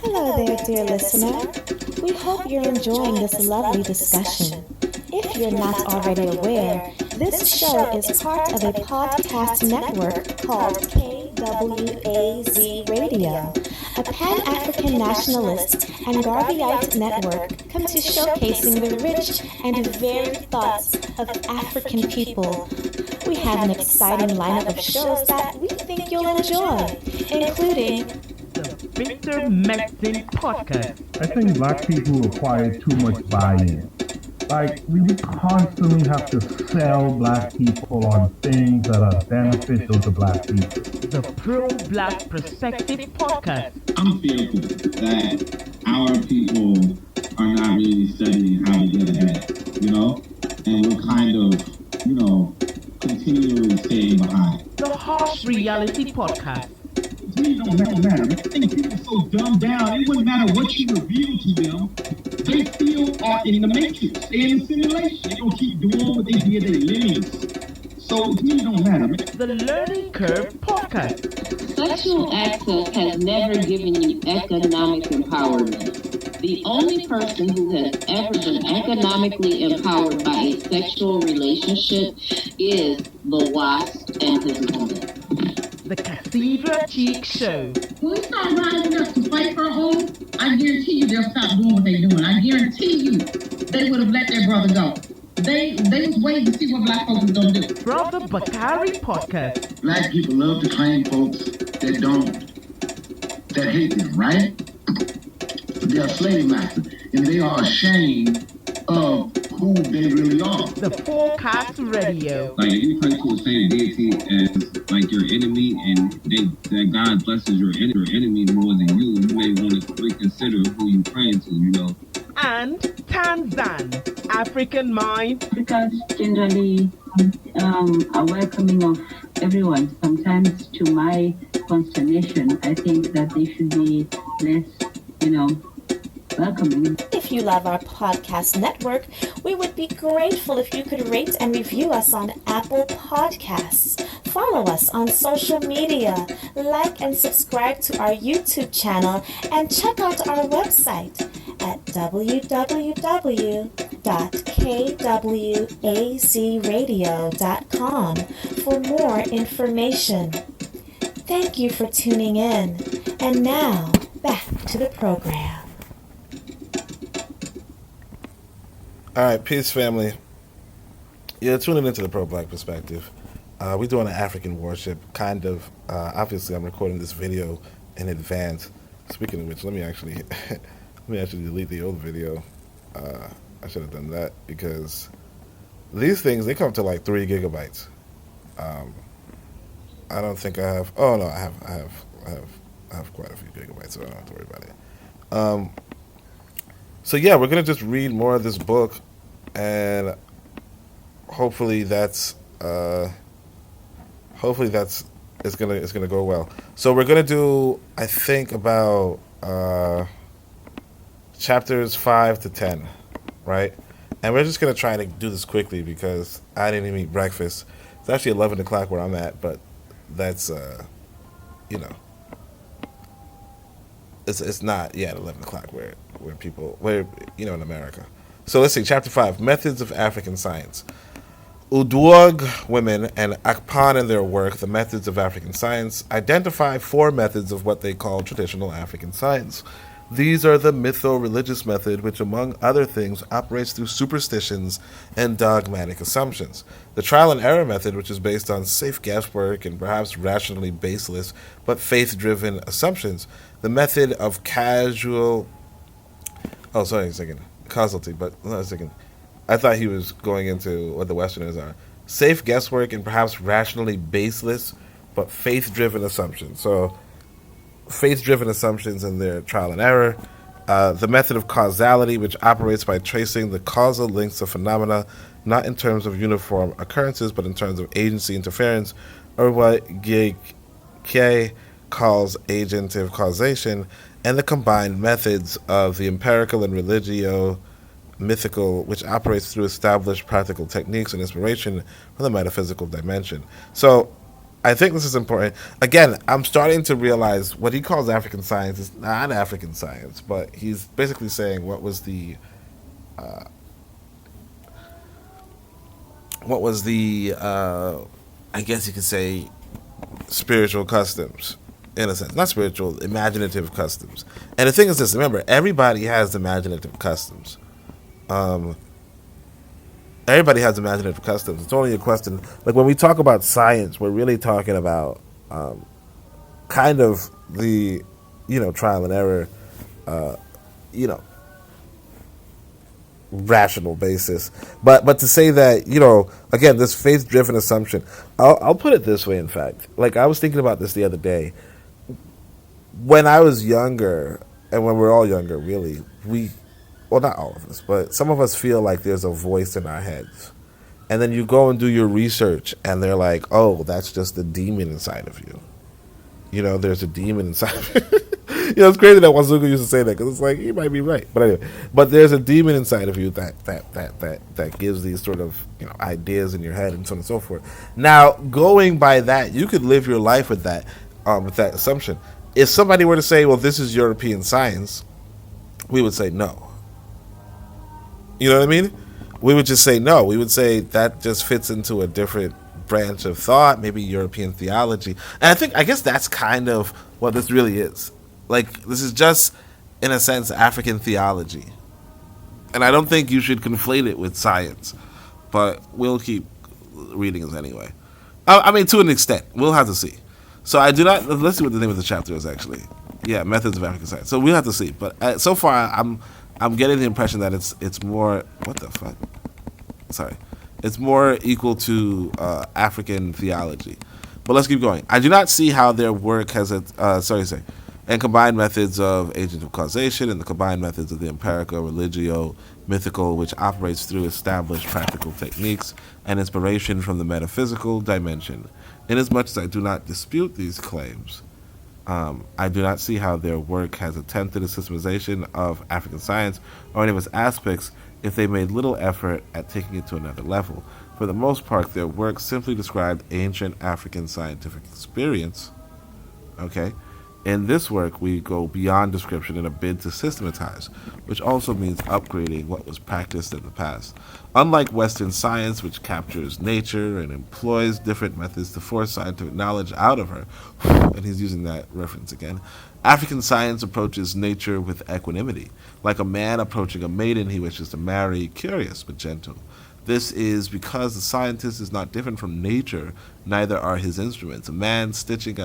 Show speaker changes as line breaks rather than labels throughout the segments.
Hello there, dear listener. We hope you're enjoying this lovely discussion. If you're not already aware, this show is part of a podcast network called KWAZ Radio. A Pan-African nationalist and Garveyite network come to showcasing the rich and varied thoughts of African people. We have an exciting lineup of shows that we think you'll enjoy, including
the Victor Medicine Podcast.
I think black people acquire too much buy-in. Like, we constantly have to sell black people on things that are beneficial to black people.
The Pro-Black Perspective Podcast.
I'm fearful that our people are not really studying how to get ahead, and we're kind of, continually staying behind.
The Harsh Reality Podcast.
To me, it don't matter. I think people are so dumbed down, it wouldn't matter what you reveal to them. They still are in the matrix. They're in the simulation. They're going to keep doing what they did their limbs. So to me, it don't matter.
The Learning Curve Podcast.
Sexual access has never given you economic empowerment. The only person who has ever been economically empowered by a sexual relationship is the wasp and his woman.
The Cathedral Cheek Show.
When we start rising up to fight for our own, I guarantee you they'll stop doing what they're doing. I guarantee you they would have let their brother go. They was waiting to see what black folks was going to do.
Brother Bakari Podcast.
Black people love to claim folks that hate them, right? They are slave masters, and they are ashamed of who they really are.
The Forecast Radio.
Like, if you pray to the same deity as like your enemy, and that God blesses your enemy more than you may want to reconsider who you praying to,
And Tanzan, African Mind.
Africans generally are welcoming of everyone. Sometimes, to my consternation, I think that they should be less, welcoming.
If you love our podcast network, we would be grateful if you could rate and review us on Apple Podcasts. Follow us on social media, like and subscribe to our YouTube channel, and check out our website at www.kwazradio.com for more information. Thank you for tuning in. And now, back to the program.
All right, peace, family. You're tuning into the Pro-Black Perspective. We're doing an African worship, kind of. Obviously, I'm recording this video in advance. Speaking of which, let me actually delete the old video. I should have done that because these things, they come to like 3 gigabytes. I don't think I have. Oh no, I have quite a few gigabytes, so I don't have to worry about it. So yeah, we're gonna just read more of this book, and hopefully it's gonna go well. So we're gonna do, I think, about chapters 5 to 10, right? And we're just gonna try to do this quickly because I didn't even eat breakfast. It's actually 11 o'clock where I'm at, but that's it's not yet 11 o'clock where in America. So let's see, chapter 5, Methods of African Science. Udwog women and Akpan in their work, The Methods of African Science, identify 4 methods of what they call traditional African science. These are the mytho-religious method, which among other things operates through superstitions and dogmatic assumptions. The trial and error method, which is based on safe guesswork and perhaps rationally baseless but faith-driven assumptions. The method of causality, but I thought he was going into what the Westerners are. Safe guesswork and perhaps rationally baseless but faith-driven assumptions. So faith-driven assumptions in their trial and error. The method of causality, which operates by tracing the causal links of phenomena, not in terms of uniform occurrences, but in terms of agency interference, or what Gay calls agentive causation, and the combined methods of the empirical and religio-mythical, which operates through established practical techniques and inspiration from the metaphysical dimension. So I think this is important. Again, I'm starting to realize what he calls African science is not African science, but he's basically saying what was the I guess you could say spiritual customs, in a sense, not spiritual, imaginative customs. And the thing is this: remember, everybody has imaginative customs. Everybody has imaginative customs. It's only a question. Like when we talk about science, we're really talking about kind of the, trial and error, you know, rational basis. But to say that, again, this faith-driven assumption, I'll put it this way. In fact, like I was thinking about this the other day. When I was younger, and when we're all younger, really, well, not all of us, but some of us feel like there's a voice in our heads. And then you go and do your research, and they're like, oh, that's just the demon inside of you. There's a demon inside of you. It's crazy that Wazuka used to say that, because it's like, he might be right. But anyway, there's a demon inside of you that gives these sort of, ideas in your head and so on and so forth. Now, going by that, you could live your life with that assumption. If somebody were to say, well, this is European science, we would say no. You know what I mean? We would just say no. We would say that just fits into a different branch of thought, maybe European theology. And I guess that's kind of what this really is. Like, this is just, in a sense, African theology. And I don't think you should conflate it with science. But we'll keep reading it anyway. I mean, to an extent. We'll have to see. So I do not... Let's see what the name of the chapter is, actually. Yeah, Methods of African Science. So we'll have to see. But so far, I'm getting the impression that it's more... What the fuck? Sorry. It's more equal to African theology. But let's keep going. I do not see how their work has and combined methods of agent of causation and the combined methods of the empirical, religio, mythical, which operates through established practical techniques and inspiration from the metaphysical dimension. Inasmuch as I do not dispute these claims, I do not see how their work has attempted a systemization of African science or any of its aspects if they made little effort at taking it to another level. For the most part, their work simply described ancient African scientific experience. Okay? In this work, we go beyond description in a bid to systematize, which also means upgrading what was practiced in the past. Unlike Western science, which captures nature and employs different methods to force scientific knowledge out of her, and he's using that reference again, African science approaches nature with equanimity, like a man approaching a maiden he wishes to marry, curious but gentle. This is because the scientist is not different from nature, neither are his instruments. A man stitching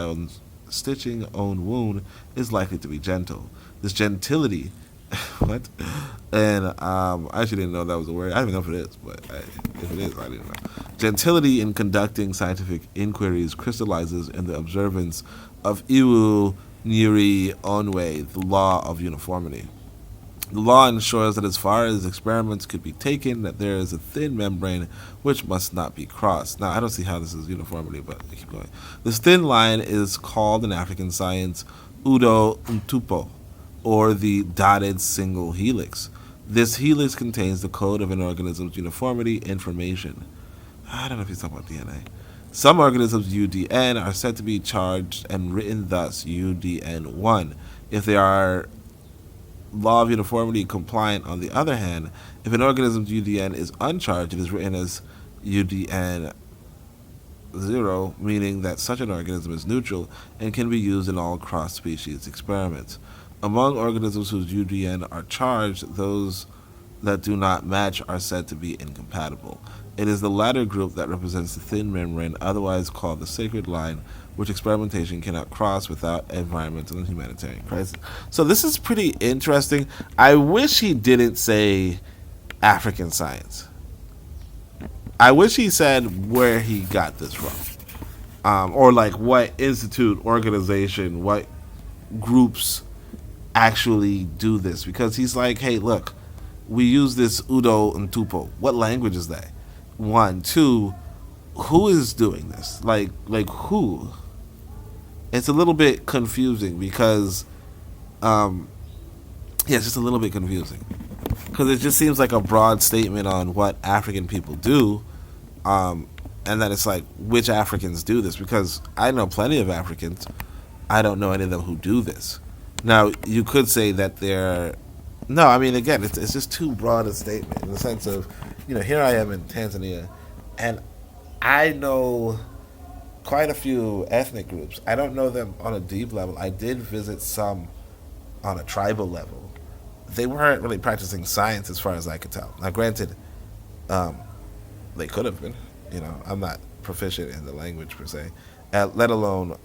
own wound is likely to be gentle. This gentility, what? And I actually didn't know that was a word. I don't even know if it is, but if it is, I didn't know. Gentility in conducting scientific inquiries crystallizes in the observance of Iwu Nyiri Onwe, the law of uniformity. The law ensures that as far as experiments could be taken, that there is a thin membrane which must not be crossed. Now, I don't see how this is uniformity, but I keep going. This thin line is called in African science Udo Ntupo, or the dotted single helix. This helix contains the code of an organism's uniformity information. I don't know if he's talking about DNA. Some organisms, UDN, are said to be charged and written thus, UDN1. If they are law of uniformity compliant, on the other hand, if an organism's UDN is uncharged, it is written as UDN 0, meaning that such an organism is neutral and can be used in all cross-species experiments. Among organisms whose UDN are charged, those that do not match are said to be incompatible. It is the latter group that represents the thin membrane, otherwise called the sacred line, which experimentation cannot cross without environmental and humanitarian crisis. So this is pretty interesting. I wish he didn't say African science. I wish he said where he got this from. Or like what institute, organization, what groups actually do this. Because he's like, hey, look, we use this Udo Ntupo. What language is that? 1, 2, who is doing this? Like who? It's a little bit confusing because, it's just a little bit confusing because it just seems like a broad statement on what African people do, And then it's like, which Africans do this? Because I know plenty of Africans. I don't know any of them who do this. Now, you could say that they're... No, I mean, again, it's just too broad a statement in the sense of, here I am in Tanzania, and I know quite a few ethnic groups. I don't know them on a deep level. I did visit some on a tribal level. They weren't really practicing science as far as I could tell. Now, granted, they could have been. I'm not proficient in the language per se, let alone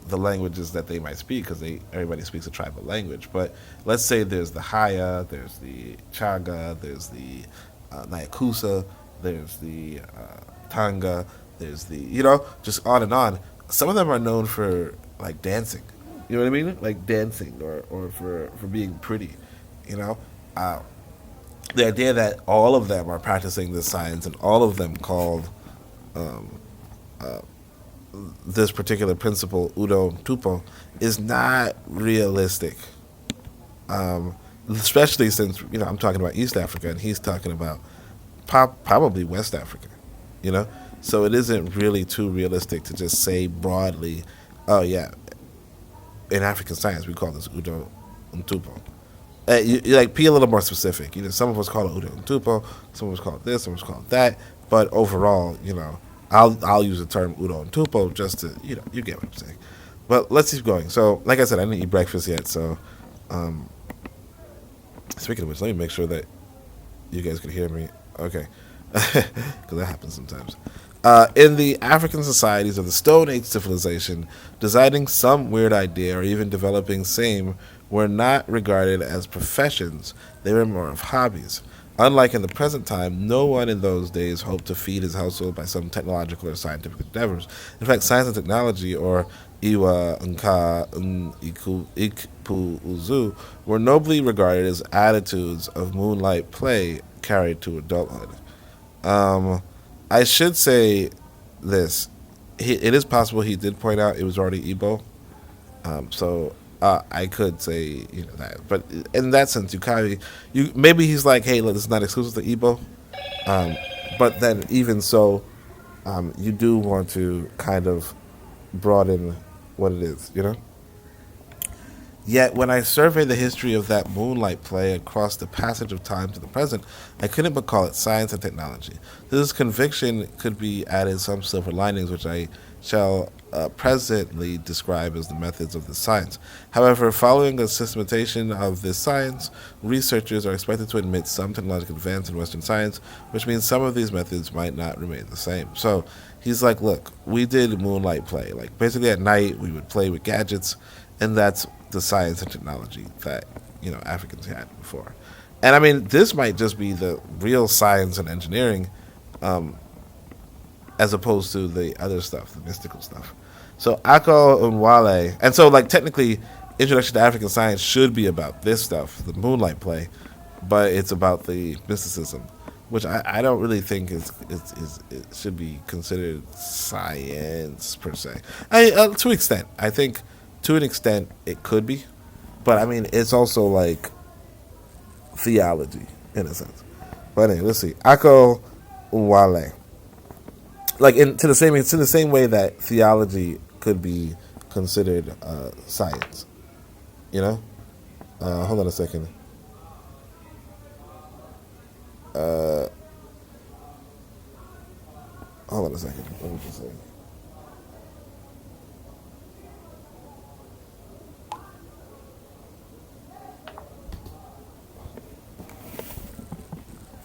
the languages that they might speak, because everybody speaks a tribal language. But let's say there's the Haya, there's the Chaga, there's the Nyakusa, there's the Tanga, there's the, just on and on. Some of them are known for, like, dancing. You know what I mean? Like dancing or for being pretty, the idea that all of them are practicing this science and all of them called this particular principle Udo Tupo is not realistic. Especially since, I'm talking about East Africa and he's talking about probably West Africa, So it isn't really too realistic to just say broadly, oh yeah, in African science we call this Udo Tupo. You be a little more specific. Some of us call it Udo Tupo, some of us call it this, some of us call it that. But overall, I'll use the term Udo Tupo just to, you get what I'm saying. But let's keep going. So, like I said, I didn't eat breakfast yet. So, speaking of which, let me make sure that you guys can hear me. Okay, because that happens sometimes. In the African societies of the Stone Age civilization, designing some weird idea or even developing same were not regarded as professions. They were more of hobbies. Unlike in the present time, no one in those days hoped to feed his household by some technological or scientific endeavors. In fact, science and technology, or Iwa Nka Ikpu Uzu, were nobly regarded as attitudes of moonlight play carried to adulthood. I should say this. It is possible he did point out it was already Igbo. So I could say that. But in that sense, maybe he's like, hey, look, this is not exclusive to Igbo. But then even so, you do want to kind of broaden what it is, Yet, when I surveyed the history of that moonlight play across the passage of time to the present, I couldn't but call it science and technology. This conviction could be added some silver linings, which I shall presently describe as the methods of the science. However, following a systematization of this science, researchers are expected to admit some technological advance in Western science, which means some of these methods might not remain the same. So he's like, look, we did moonlight play. Like, basically at night, we would play with gadgets, and that's the science and technology that Africans had before. And I mean, this might just be the real science and engineering, as opposed to the other stuff, the mystical stuff. So Ako Unwale, and so like technically, Introduction to African Science should be about this stuff, the moonlight play, but it's about the mysticism, which I don't really think it should be considered science per se. To an extent, I think. To an extent, it could be, but I mean, it's also like theology in a sense. But anyway, let's see. Ako Wale, like in the same way that theology could be considered science. Hold on a second. Hold on a second. Let me just say.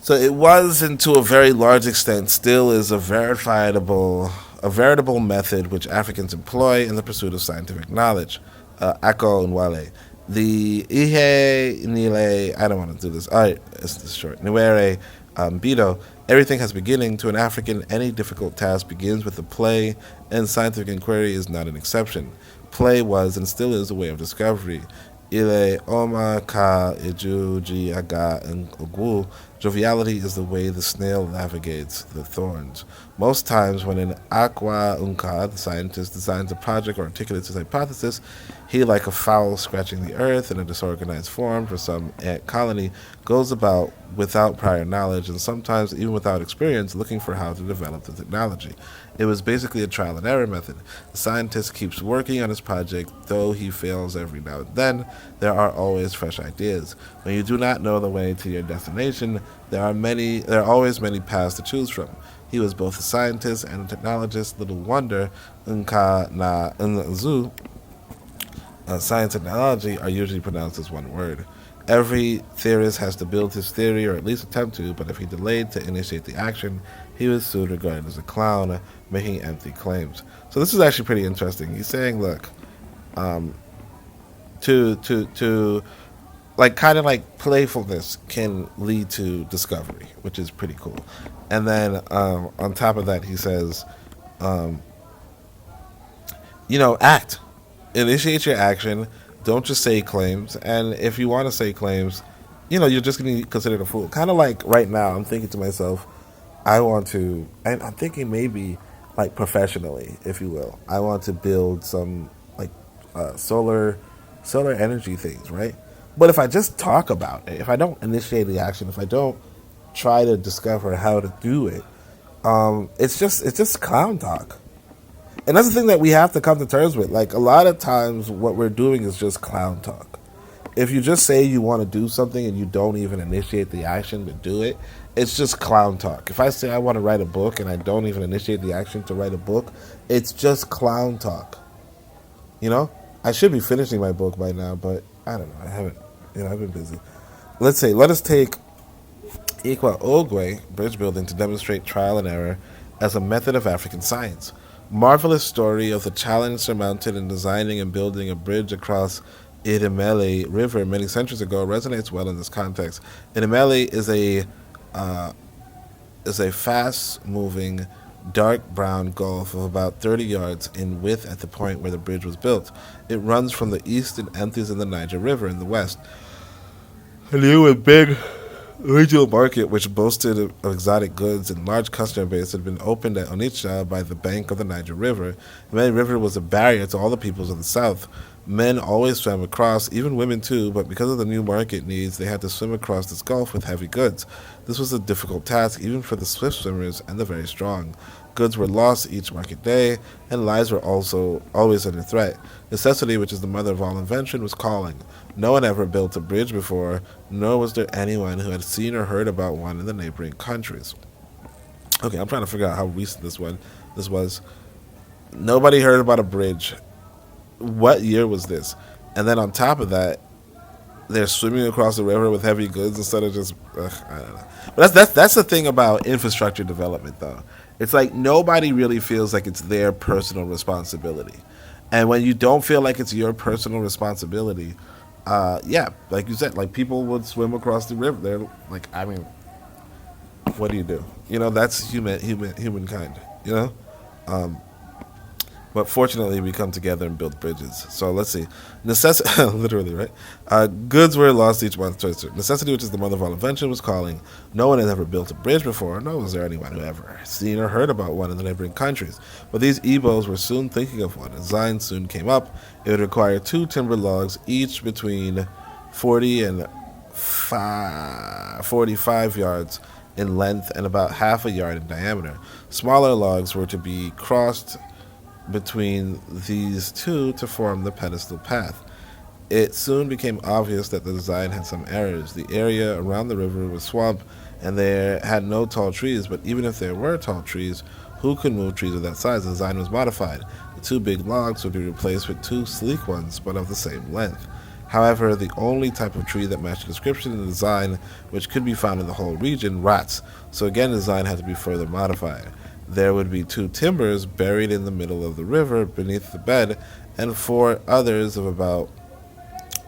So it was, and to a very large extent, still is a veritable method which Africans employ in the pursuit of scientific knowledge. Ako Nwale. The Ihe Nile, I don't want to do this. All right, it's short. Nwere Bido. Everything has beginning. To an African, any difficult task begins with a play, and scientific inquiry is not an exception. Play was and still is a way of discovery. Ile Oma Ka Eju Ji Aga and Ogwu. Joviality is the way the snail navigates the thorns. Most times when an Akwa Unka, the scientist, designs a project or articulates his hypothesis, he, like a fowl scratching the earth in a disorganized form for some ant colony, goes about without prior knowledge and sometimes even without experience looking for how to develop the technology. It was basically a trial and error method. The scientist keeps working on his project, though he fails every now and then. There are always fresh ideas. When you do not know the way to your destination, there are always many paths to choose from. He was both a scientist and a technologist. Little wonder, Nka na Nzu, science and technology are usually pronounced as one word. Every theorist has to build his theory, or at least attempt to, but if he delayed to initiate the action, he was soon regarded as a clown, making empty claims. So this is actually pretty interesting. He's saying, look, to like kind of like playfulness can lead to discovery, which is pretty cool. And then on top of that, he says, act, initiate your action. Don't just say claims. And if you want to say claims, you're just going to be considered a fool. Kind of like right now, I'm thinking to myself, I'm thinking maybe like professionally, if you will. I want to build some like solar energy things, right? But if I just talk about it, if I don't initiate the action, if I don't try to discover how to do it, it's just clown talk. And that's the thing that we have to come to terms with. Like, a lot of times what we're doing is just clown talk. If you just say you want to do something and you don't even initiate the action to do it, it's just clown talk. If I say I want to write a book and I don't even initiate the action to write a book, it's just clown talk. I should be finishing my book by now, but I don't know. I haven't. I've been busy. Let us take Ikwa Ogwe bridge building to demonstrate trial and error as a method of African science. Marvelous story of the challenge surmounted in designing and building a bridge across Idemele River many centuries ago resonates well in this context. Idemele is a fast-moving, dark brown gulf of about 30 yards in width at the point where the bridge was built. It runs from the east and empties in the Niger River in the west. A new and big regional market, which boasted of exotic goods and large customer base, had been opened at Onitsha by the bank of the Niger River. The Niger River was a barrier to all the peoples of the south. Men always swam across, even women too, but because of the new market needs, they had to swim across this gulf with heavy goods. This was a difficult task, even for the swift swimmers and the very strong. Goods were lost each market day, and lives were also always under threat. Necessity, which is the mother of all invention, was calling. No one ever built a bridge before, nor was there anyone who had seen or heard about one in the neighboring countries. Okay, I'm trying to figure out how recent this was. Nobody heard about a bridge. What year was this? And then on top of that, they're swimming across the river with heavy goods instead of just, I don't know. But that's the thing about infrastructure development, though. It's like nobody really feels like it's their personal responsibility. And when you don't feel like it's your personal responsibility, like you said, like people would swim across the river. They're like, what do you do? That's humankind, But fortunately, we come together and build bridges. So let's see. Necessity, literally, right? Goods were lost each month. Necessity, which is the mother of all invention, was calling. No one had ever built a bridge before, nor was there anyone who ever seen or heard about one in the neighboring countries. But these Igbos were soon thinking of one. A design soon came up. It would require 2 timber logs, each between 40 and 45 yards in length and about half a yard in diameter. Smaller logs were to be crossed between these two to form the pedestal path. It soon became obvious that the design had some errors. The area around the river was swamp, and there had no tall trees, but even if there were tall trees, who could move trees of that size? The design was modified. The 2 big logs would be replaced with 2 sleek ones, but of the same length. However, the only type of tree that matched the description in the design, which could be found in the whole region, rats. So again, the design had to be further modified. There would be 2 timbers buried in the middle of the river beneath the bed, and 4 others of about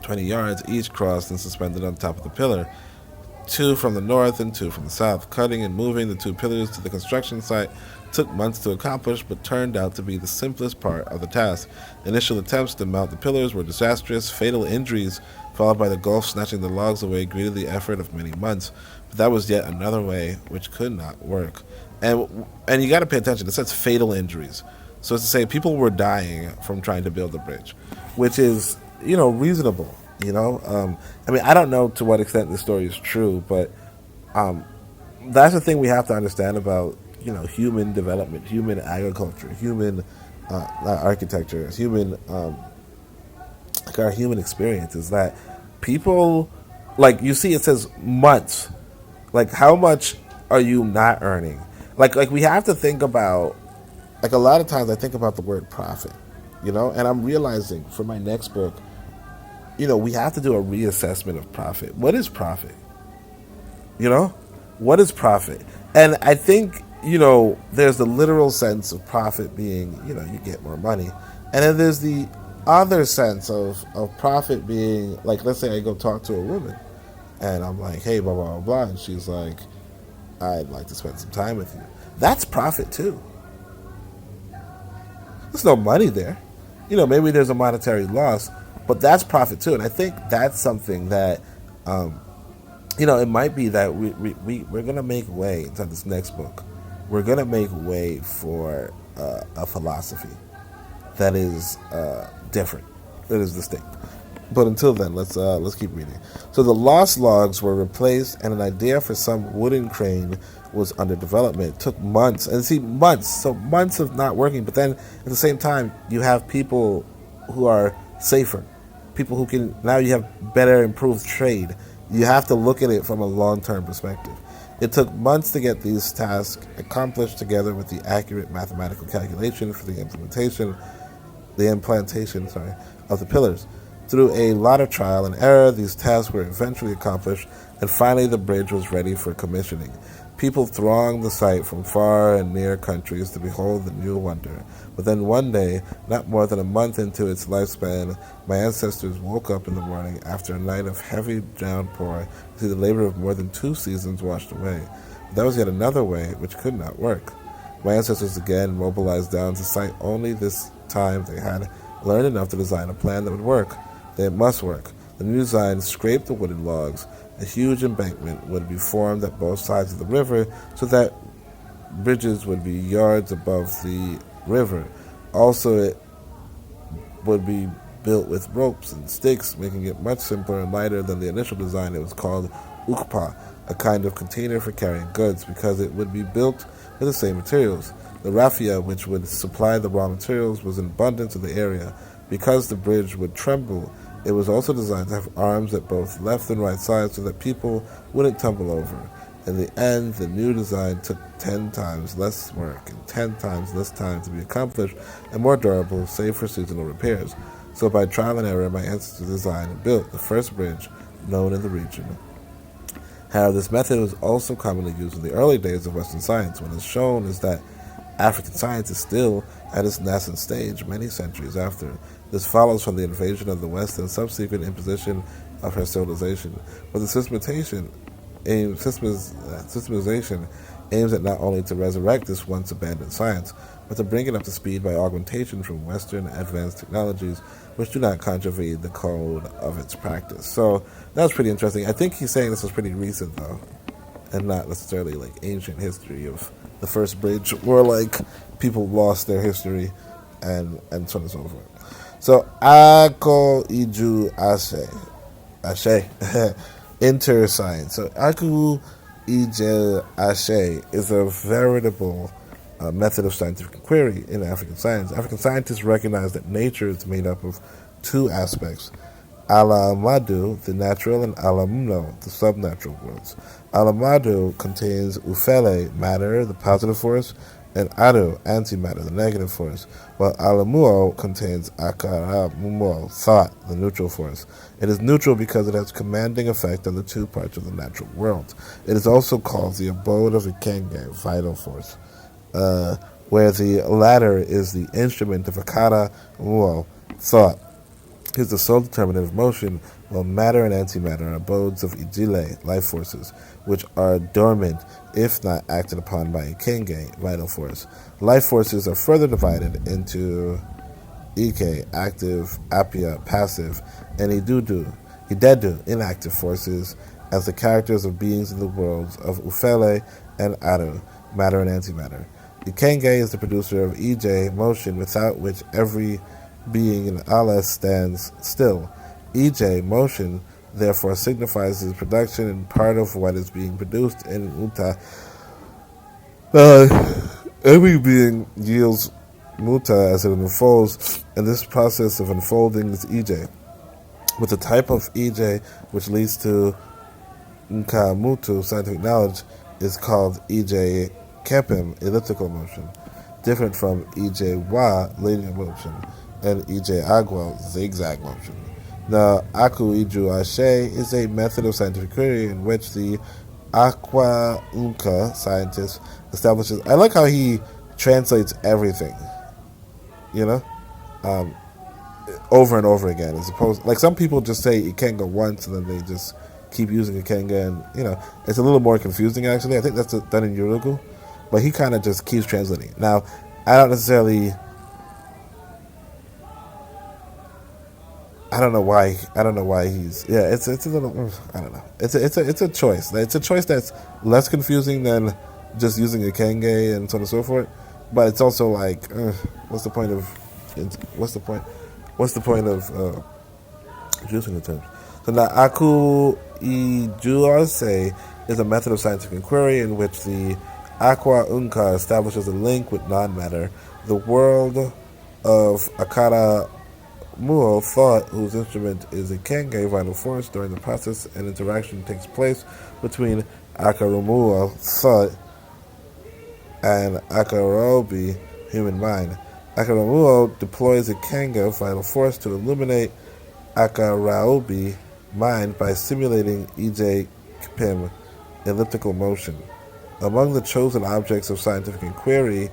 20 yards, each crossed and suspended on top of the pillar. 2 from the north and 2 from the south. Cutting and moving the 2 pillars to the construction site took months to accomplish, but turned out to be the simplest part of the task. Initial attempts to mount the pillars were disastrous. Fatal injuries, followed by the Gulf snatching the logs away, greeted the effort of many months. But that was yet another way which could not work. And you got to pay attention. It says fatal injuries. So it's to say people were dying from trying to build a bridge, which is, reasonable. I don't know to what extent this story is true, but That's the thing we have to understand about human development, human agriculture, human architecture, human like our human experience is that people, like you see it says months, like how much are you not earning, like we have to think about, like a lot of times I think about the word profit, and I'm realizing for my next book, we have to do a reassessment of profit. What is profit? You know, what is profit? And I think, there's the literal sense of profit being, you get more money. And then there's the other sense of profit being, like, let's say I go talk to a woman and I'm like, hey, blah, blah, blah, blah. And she's like, I'd like to spend some time with you. That's profit too. There's no money there. Maybe there's a monetary loss, but that's profit too. And I think that's something that, it might be that we're going to make way into this next book. We're going to make way for a philosophy that is different, that is distinct. But until then, let's keep reading. So the lost logs were replaced, and an idea for some wooden crane was under development. It took months, and so months of not working. But then at the same time, you have people who are safer, people who can, now you have better improved trade. You have to look at it from a long-term perspective. It took months to get these tasks accomplished, together with the accurate mathematical calculation for the implantation of the pillars. Through a lot of trial and error, these tasks were eventually accomplished, and finally the bridge was ready for commissioning. People thronged the site from far and near countries to behold the new wonder. But then one day, not more than a month into its lifespan, my ancestors woke up in the morning after a night of heavy downpour to see the labor of more than 2 seasons washed away. But that was yet another way which could not work. My ancestors again mobilized down to site. Only this time they had learned enough to design a plan that would work. They must work. The new design scraped the wooden logs. A huge embankment would be formed at both sides of the river so that bridges would be yards above the river. Also, it would be built with ropes and sticks, making it much simpler and lighter than the initial design. It was called ukpa, a kind of container for carrying goods, because it would be built with the same materials. The raffia, which would supply the raw materials, was in abundance in the area. Because the bridge would tremble, it was also designed to have arms at both left and right sides so that people wouldn't tumble over. In the end, the new design took 10 times less work and 10 times less time to be accomplished, and more durable, save for seasonal repairs. So by trial and error, my ancestors designed and built the first bridge known in the region. However, this method was also commonly used in the early days of Western science. What is shown is that African science is still at its nascent stage many centuries after. This follows from the invasion of the West and subsequent imposition of her civilization. But the systemization aims at not only to resurrect this once abandoned science, but to bring it up to speed by augmentation from Western advanced technologies which do not contravene the code of its practice. So that was pretty interesting. I think he's saying this was pretty recent, though, and not necessarily like ancient history of the first bridge, where like people lost their history and so on and so forth. So Ako Iju Ashe Inter science. So Aku Ije Ashe is a veritable method of scientific inquiry in African science. African scientists recognize that nature is made up of 2 aspects: Alamadu, the natural, and Alamuno, the subnatural worlds. Alamadu contains Ufele, matter, the positive force, and Adu, antimatter, the negative force, while Alamuo contains Akaramumo, thought, the neutral force. It is neutral because it has commanding effect on the 2 parts of the natural world. It is also called the abode of Ikenge, vital force, where the latter is the instrument of Akara Muo, thought. Is the sole determinant of motion, while matter and antimatter are abodes of Ijile, life forces, which are dormant if not acted upon by Ikenge, vital force. Life forces are further divided into Ike, active, Apia, passive, and Idedu, inactive forces, as the characters of beings in the worlds of Ufele and Aru, matter and antimatter. Ikenge is the producer of Ij, motion, without which every being in Allah stands still. Ej, motion, therefore signifies its production and part of what is being produced in Muta. Every being yields Muta as it unfolds, and this process of unfolding is EJ, with the type of EJ which leads to Nka Mutu, scientific knowledge, is called EJ Kepim, elliptical motion, different from EJ Wa, linear motion, and EJ Agua, zigzag motion. The Aku Iju Ashe is a method of scientific query in which the Aqua Unka scientist establishes. I like how he translates everything, you know, over and over again, as opposed, like some people just say Ikenga once and then they just keep using Ikenga, and you know, it's a little more confusing actually. I think that's done in Urugu, but he kind of just keeps translating. Now, I don't necessarily. I don't know why he's. Yeah, it's a little. I don't know. It's a choice. It's a choice that's less confusing than just using a kenge and so on and so forth. But it's also like, what's the point of? What's the point? What's the point of using the terms? So now, aku ijuase is a method of scientific inquiry in which the aqua unka establishes a link with non-matter, the world of akara Muo thought, whose instrument is a kenge vital force. During the process, an interaction takes place between Akarumuo thought and Akarobi human mind. Akaramuo deploys a kenge vital force to illuminate Akaraobi mind by simulating EJ Kpim elliptical motion. Among the chosen objects of scientific inquiry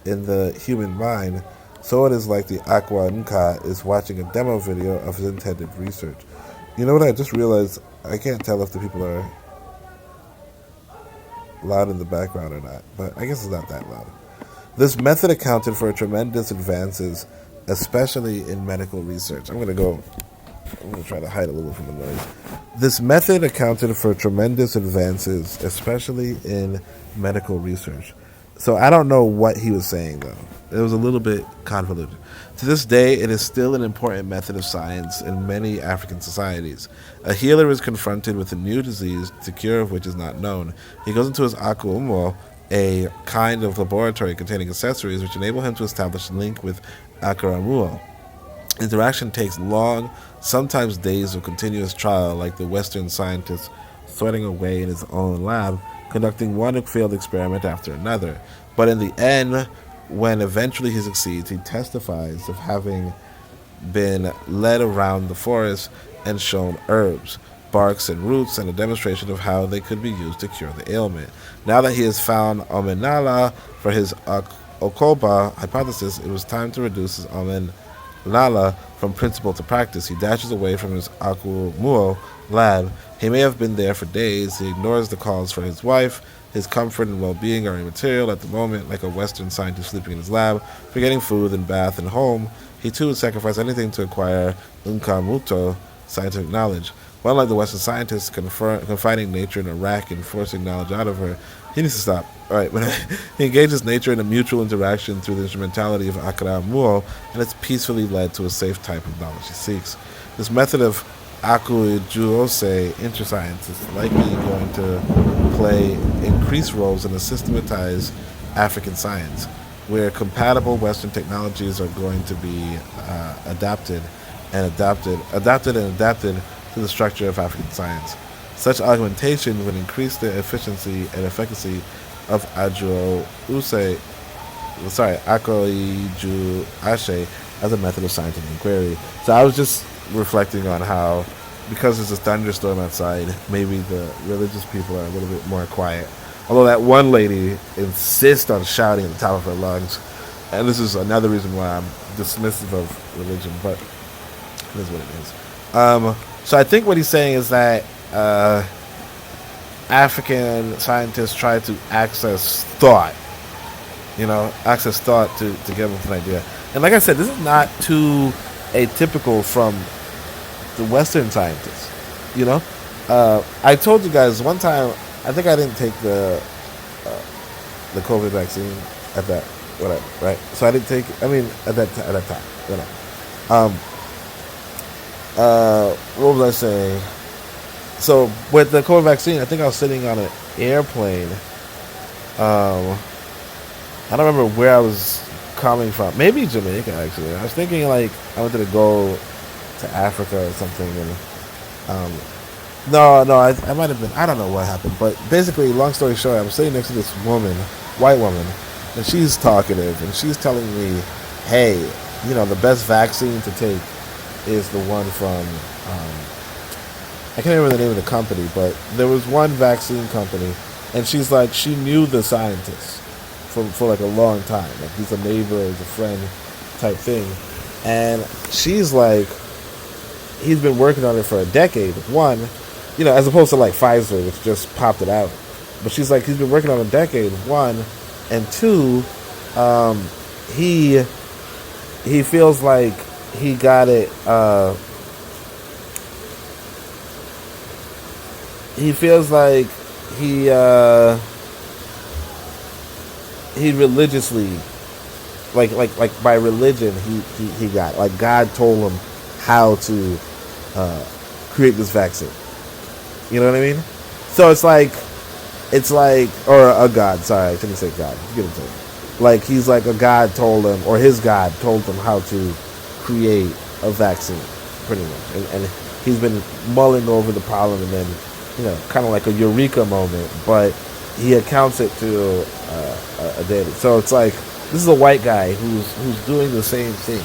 in the human mind, so it is like the Aqua Nka is watching a demo video of his intended research. You know what I just realized? I can't tell if the people are loud in the background or not, but I guess it's not that loud. This method accounted for tremendous advances, especially in medical research. I'm going to try to hide a little from the noise. This method accounted for tremendous advances, especially in medical research. So I don't know what he was saying, though. It was a little bit convoluted. To this day, it is still an important method of science in many African societies. A healer is confronted with a new disease, the cure of which is not known. He goes into his akuumo, a kind of laboratory containing accessories which enable him to establish a link with akaramuo. Interaction takes long, sometimes days of continuous trial, like the Western scientist sweating away in his own lab, conducting one failed experiment after another. But in the end, when eventually he succeeds, he testifies of having been led around the forest and shown herbs, barks, and roots, and a demonstration of how they could be used to cure the ailment. Now that he has found Omenala for his Okoba hypothesis, it was time to reduce his Omenala from principle to practice. He dashes away from his Akumuo lab. He may have been there for days. He ignores the calls for his wife. His comfort and well-being are immaterial at the moment, like a Western scientist sleeping in his lab, forgetting food and bath and home. He too would sacrifice anything to acquire Nkamuto scientific knowledge. But unlike the Western scientists confining nature in a rack and forcing knowledge out of her, he needs to stop. All right, but he engages nature in a mutual interaction through the instrumentality of Akara Muo, and it's peacefully led to a safe type of knowledge he seeks. This method of Aku Juose interscience is likely going to play increased roles in a systematized African science, where compatible Western technologies are going to be adapted to the structure of African science. Such augmentation would increase the efficiency and efficacy of Akoiju Ashe as a method of scientific inquiry. So I was just reflecting on how, because there's a thunderstorm outside, maybe the religious people are a little bit more quiet. Although that one lady insists on shouting at the top of her lungs, and this is another reason why I'm dismissive of religion, but it is what it is. So I think what he's saying is that African scientists try to access thought to get an idea. And like I said, this is not too atypical from the Western scientists. I told you guys one time, I think I didn't take the COVID vaccine at that whatever, right? So I didn't take it. I mean, at that time, What was I saying? So with the COVID vaccine, I think I was sitting on an airplane. I don't remember where I was coming from. Maybe Jamaica, actually. I was thinking like I wanted to go to Africa or something. And no, I might have been. I don't know what happened, but basically, long story short, I'm sitting next to this woman, white woman, and she's talkative, and she's telling me, "Hey, the best vaccine to take is the one from." I can't remember the name of the company, but there was one vaccine company, and she's like, she knew the scientists for like a long time. Like he's a neighbor, he's a friend type thing. And she's like, he's been working on it for a decade. One, as opposed to like Pfizer, which just popped it out. But she's like, he's been working on a decade. One, and two, he feels like he got it. He feels like he religiously, like by religion, he got, like God told him how to create this vaccine. You know what I mean? So it's like, or a God. Sorry, I shouldn't say God. Get it to him. Like he's like a God told him, or his God told him how to create a vaccine, pretty much. And he's been mulling over the problem, and then, kind of like a eureka moment, but he accounts it to a deity. So it's like, this is a white guy who's doing the same thing,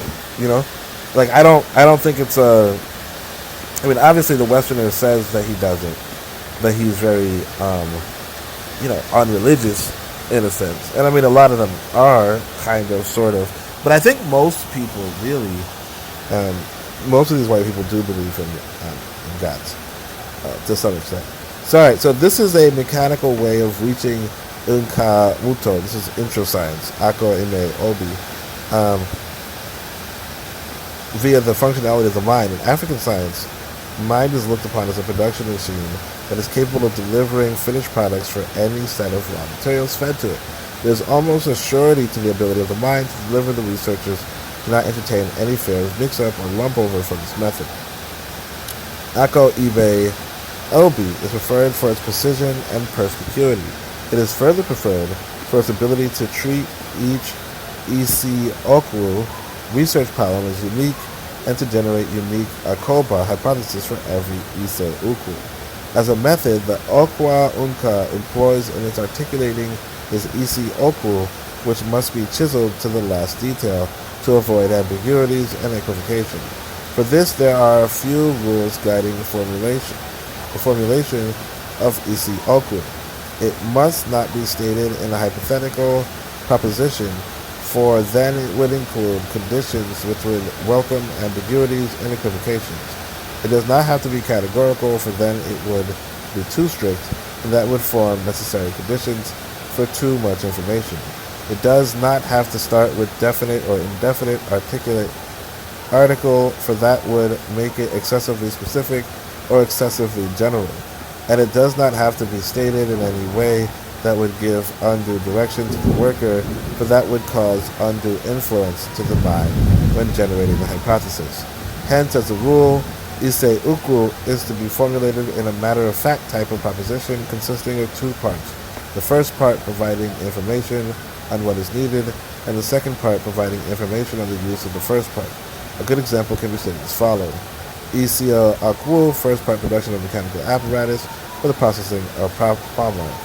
Like I don't think it's obviously the Westerner says that he doesn't, that he's very unreligious in a sense, and a lot of them are kind of, sort of, but I think most people really, most of these white people do believe in gods. To some extent. So, all right, so this is a mechanical way of reaching Unka Muto. This is intro science, Ako Ime Obi, via the functionality of the mind. In African science, mind is looked upon as a production machine that is capable of delivering finished products for any set of raw materials fed to it. There's almost a surety to the ability of the mind to deliver. The researchers do not entertain any fear of mix-up or lump-over from this method. Ako Ibe Obi is preferred for its precision and perspicuity. It is further preferred for its ability to treat each EC Okwu research problem as unique and to generate unique Akoba hypotheses for every Ise Ukwu. As a method, the Okwa Unka employs in its articulating is EC Okwu, which must be chiseled to the last detail to avoid ambiguities and equivocation. For this, there are a few rules guiding the formulation of EC Okwu. It must not be stated in a hypothetical proposition, for then it would include conditions which would welcome ambiguities and equivocations. It does not have to be categorical, for then it would be too strict, and that would form necessary conditions for too much information. It does not have to start with definite or indefinite articulate article, for that would make it excessively specific or excessively general. And it does not have to be stated in any way that would give undue direction to the worker, for that would cause undue influence to the mind when generating the hypothesis. Hence, as a rule, Ise Ukwu is to be formulated in a matter-of-fact type of proposition consisting of two parts. The first part providing information on what is needed, and the second part providing information on the use of the first part. A good example can be stated as follows. Ise Ukwu, first part production of mechanical apparatus for the processing of palm oil.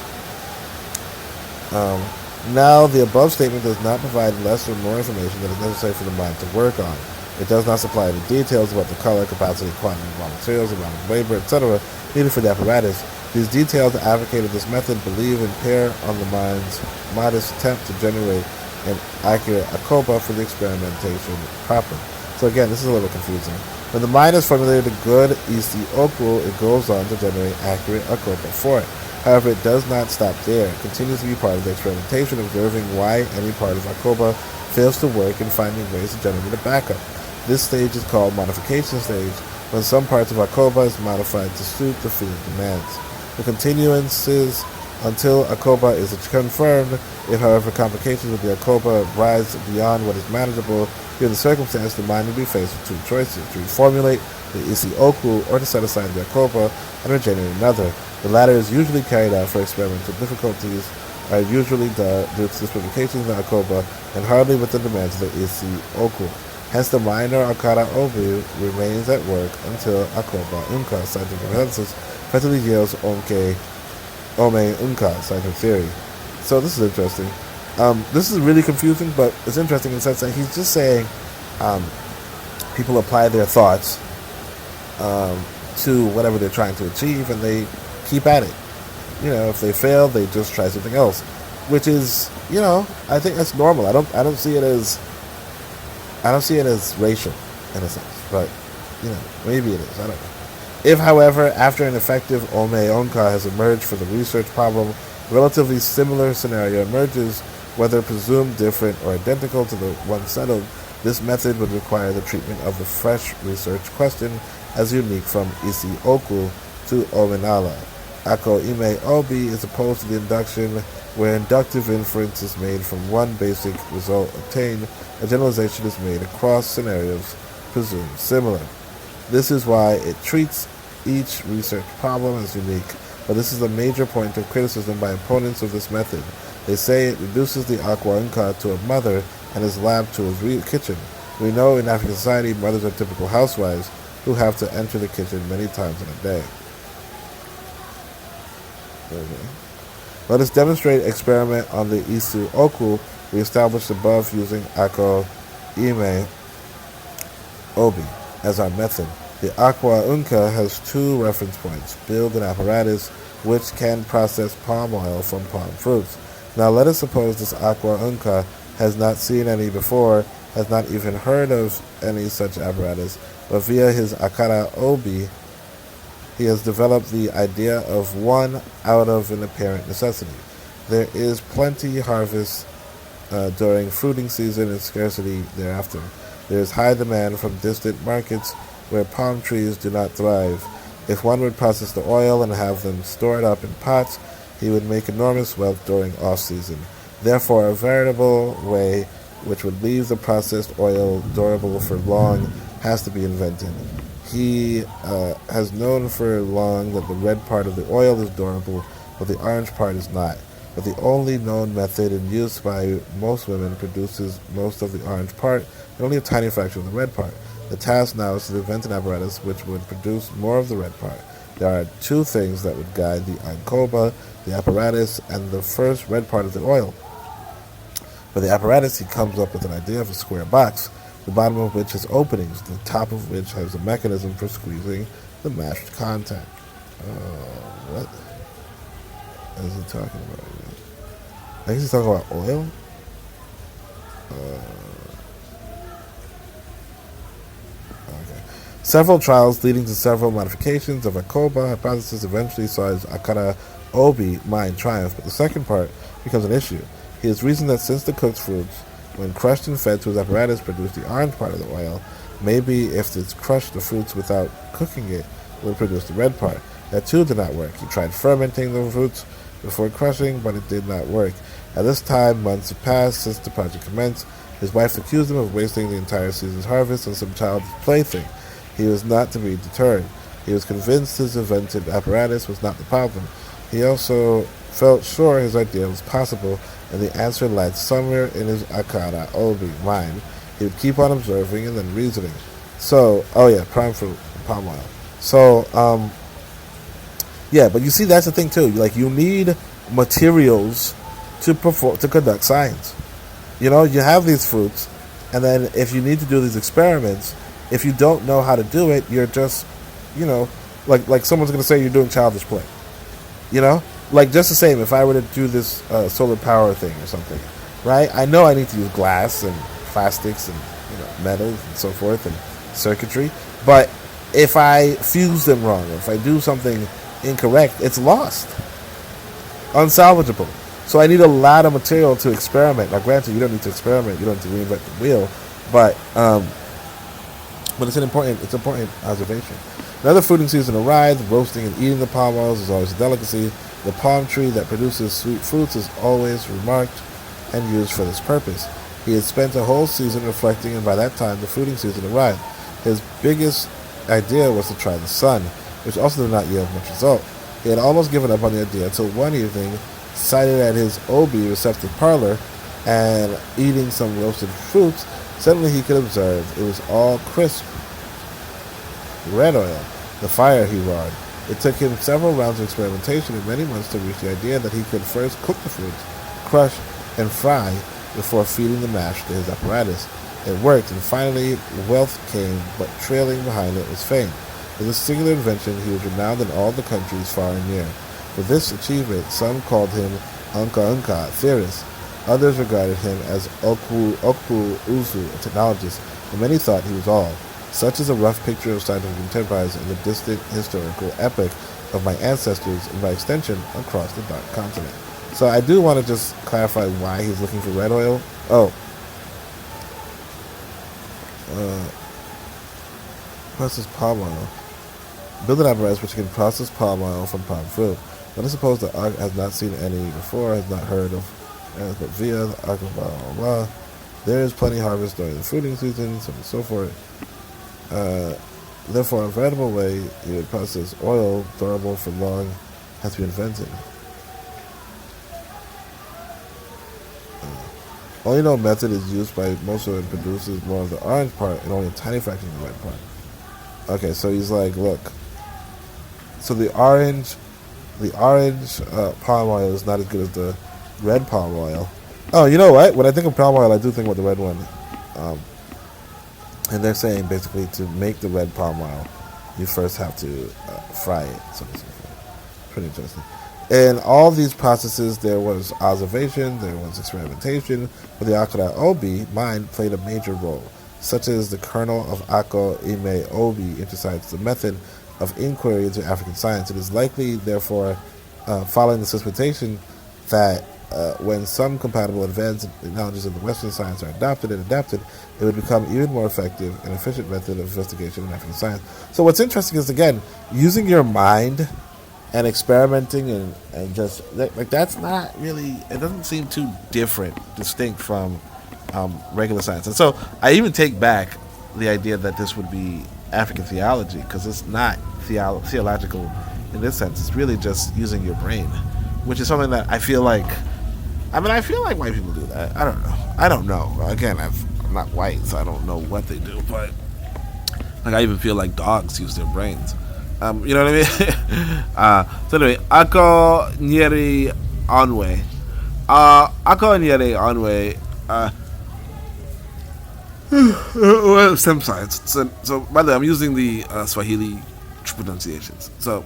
Now, the above statement does not provide less or more information that is necessary for the mind to work on. It does not supply the details about the color, capacity, quantity of raw materials, amount of labor, etc. needed for the apparatus. These details, the advocate of this method believe impair on the mind's modest attempt to generate an accurate akopa for the experimentation proper. So again, this is a little confusing. When the mind has formulated a good Ise Okwu, it goes on to generate accurate akopa for it. However, it does not stop there. It continues to be part of the experimentation, observing why any part of akopa fails to work and finding ways to generate a backup. This stage is called modification stage, when some parts of akopa is modified to suit the field demands. The continuance is until akopa is confirmed. If, however, complications with the akopa rise beyond what is manageable, given the circumstance, the mind will be faced with two choices: to reformulate the Isi-Oku, or to set aside the Akoba and regenerate another. The latter is usually carried out for experimental difficulties, are usually due to the specifications of the Akoba and hardly with the demands of the Isi-Oku. Hence, the minor Akara Obi remains at work until Akoba Unka scientific consensus effectively yields Ome Unka scientific theory. So this is interesting. This is really confusing, but it's interesting in the sense that he's just saying people apply their thoughts to whatever they're trying to achieve, and they keep at it. If they fail, they just try something else, which is, I think that's normal. I don't see it as racial in a sense, but maybe it is. I don't know. If, however, after an effective Ome Onka has emerged for the research problem, a relatively similar scenario emerges, whether presumed different or identical to the one settled, this method would require the treatment of the fresh research question as unique from Isi-Oku to Omenala. Ako Ime Obi is opposed to the induction, where inductive inference is made from one basic result obtained. A generalization is made across scenarios presumed similar. This is why it treats each research problem as unique, but this is a major point of criticism by opponents of this method. They say it reduces the Akwa Nka to a mother and his lab to a kitchen. We know in African society mothers are typical housewives who have to enter the kitchen many times in a day. Okay. Let us demonstrate experiment on the Isi-Oku we established above using Ako Ime Obi as our method. The Akwa Unka has two reference points. Build an apparatus which can process palm oil from palm fruits. Now let us suppose this Akwa Unka has not seen any before, has not even heard of any such apparatus, but via his Akara Obi, he has developed the idea of one out of an apparent necessity. There is plenty harvest during fruiting season and scarcity thereafter. There is high demand from distant markets where palm trees do not thrive. If one would process the oil and have them stored up in pots, he would make enormous wealth during off-season. Therefore, a veritable way which would leave the processed oil durable for long has to be invented. He has known for long that the red part of the oil is durable, but the orange part is not. But the only known method in use by most women produces most of the orange part and only a tiny fraction of the red part. The task now is to invent an apparatus which would produce more of the red part. There are two things that would guide the Ankoba, the apparatus, and the first red part of the oil. For the apparatus, he comes up with an idea of a square box, the bottom of which has openings, the top of which has a mechanism for squeezing the mashed content. What is he talking about? I guess he's talking about oil? Okay. Several trials leading to several modifications of Akoba hypothesis eventually saw his Akara Obi mind triumph, but the second part becomes an issue. He has reasoned that since the cooked fruits, when crushed and fed to his apparatus, produce the orange part of the oil, maybe if it's crushed the fruits without cooking it, it would produce the red part. That too did not work. He tried fermenting the fruits before crushing, but it did not work. At this time, months have passed since the project commenced. His wife accused him of wasting the entire season's harvest on some child's plaything. He was not to be deterred. He was convinced his invented apparatus was not the problem. He also felt sure his idea was possible, and the answer lied somewhere in his Akara Obi mind. He would keep on observing and then reasoning. So, prime fruit, palm oil. So, but you see, that's the thing too. Like, you need materials to conduct science. You have these fruits, and then if you need to do these experiments, if you don't know how to do it, you're just, like someone's going to say you're doing childish play. Like, just the same, if I were to do this solar power thing or something, right? I know I need to use glass and plastics and metals and so forth and circuitry, but if I fuse them wrong, or if I do something incorrect, it's lost, unsalvageable. So I need a lot of material to experiment. Now, granted, you don't need to experiment, you don't need to reinvent the wheel, but it's an important observation. Another fruiting season arrives. Roasting and eating the palm oils is always a delicacy. The palm tree that produces sweet fruits is always remarked and used for this purpose. He had spent a whole season reflecting, and by that time the fruiting season arrived. His biggest idea was to try the sun, which also did not yield much result. He had almost given up on the idea until one evening, sighted at his Obi receptive parlor and eating some roasted fruits, suddenly he could observe it was all crisp red oil. The fire, he roared. It took him several rounds of experimentation and many months to reach the idea that he could first cook the fruits, crush, and fry before feeding the mash to his apparatus. It worked, and finally wealth came, but trailing behind it was fame. For this singular invention, he was renowned in all the countries far and near. For this achievement, some called him Unka Unka, theorist. Others regarded him as Oku Uzu, a technologist, and many thought he was all. Such is a rough picture of scientific enterprise in the distant historical epoch of my ancestors and by extension across the dark continent. So I do want to just clarify why he's looking for red oil. Process palm oil. Build an apparatus which can process palm oil from palm fruit. Let us suppose the Ark has not seen any before, has not heard of but via the Ark of blah blah blah. There is plenty harvest during the fruiting season, so on and so forth. Therefore, a veritable way you would process oil durable for long has to be invented. Only no method is used by most of it produces more of the orange part and only a tiny fraction of the red part. Okay, so he's like, look. So the orange palm oil is not as good as the red palm oil. Oh, you know what? When I think of palm oil, I do think about the red one. And they're saying basically to make the red palm oil, you first have to fry it. So pretty interesting. In all these processes, there was observation, there was experimentation, but the Akara Obi mind played a major role, such as the kernel of Ako Ime Obi intersects the method of inquiry into African science. It is likely, therefore, following the suspicion that when some compatible advanced technologies of the Western science are adopted and adapted, it would become even more effective and efficient method of investigation in African science. So what's interesting is, again, using your mind and experimenting and just like that's not really, it doesn't seem too distinct from regular science. And so I even take back the idea that this would be African theology, because it's not theological in this sense. It's really just using your brain, which is something that I feel like white people do that. I don't know. Again, I'm not white, so I don't know what they do, but like I even feel like dogs use their brains. You know what I mean? So anyway, Ako Nyeri Onwe. Ako Nyeri Onwe. Well, stem science. So by the way, I'm using the Swahili pronunciations. So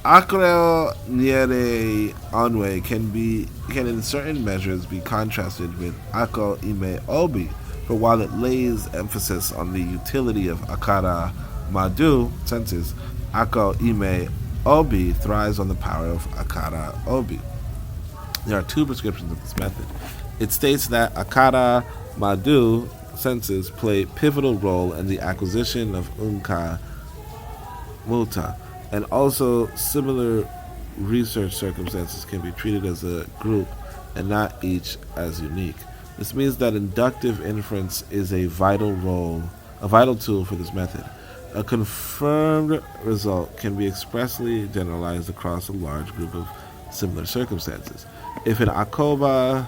Ako Nyeri Onwe can in certain measures be contrasted with Ako Ime Obi, but while it lays emphasis on the utility of Akara Madu senses, Ako Ime Obi thrives on the power of Akara Obi. There are two prescriptions of this method. It states that Akara Madu senses play pivotal role in the acquisition of Unka Muta, and also similar research circumstances can be treated as a group and not each as unique. This means that inductive inference is a vital tool for this method. A confirmed result can be expressly generalized across a large group of similar circumstances. If an Akoba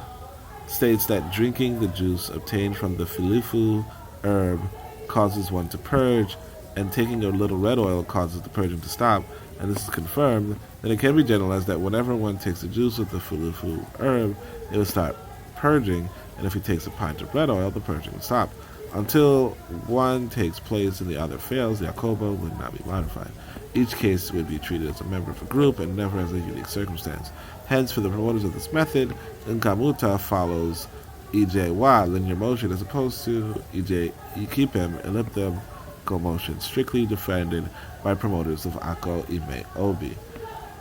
states that drinking the juice obtained from the filifu herb causes one to purge, and taking a little red oil causes the purging to stop, and this is confirmed, then it can be generalized that whenever one takes the juice of the filifu herb, it will start purging, and if he takes a pint of red oil, the purging will stop. Until one takes place and the other fails, the Akoba would not be modified. Each case would be treated as a member of a group and never as a unique circumstance. Hence, for the promoters of this method, Nkamuta follows EJY, linear motion, as opposed to Ikipem, elliptical motion, strictly defended by promoters of Ako Ime Obi.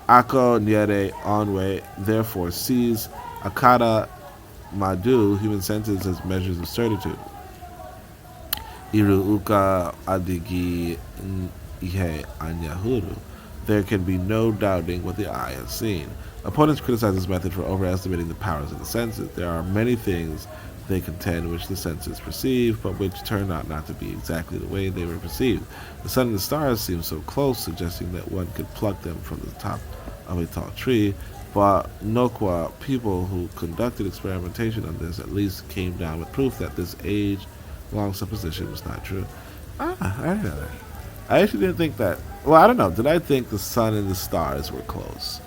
Ako Nyere Onwe therefore sees Akara Madu, human senses, as measures of certitude. Iru uka adigi ihe anyahuru. There can be no doubting what the eye has seen. Opponents criticize this method for overestimating the powers of the senses. There are many things they contend, which the senses perceive, but which turned out not to be exactly the way they were perceived. The sun and the stars seem so close, suggesting that one could pluck them from the top of a tall tree, but Nokwa people who conducted experimentation on this at least came down with proof that this age-long supposition was not true. I didn't know that. I actually didn't think that. Well, I don't know. Did I think the sun and the stars were close?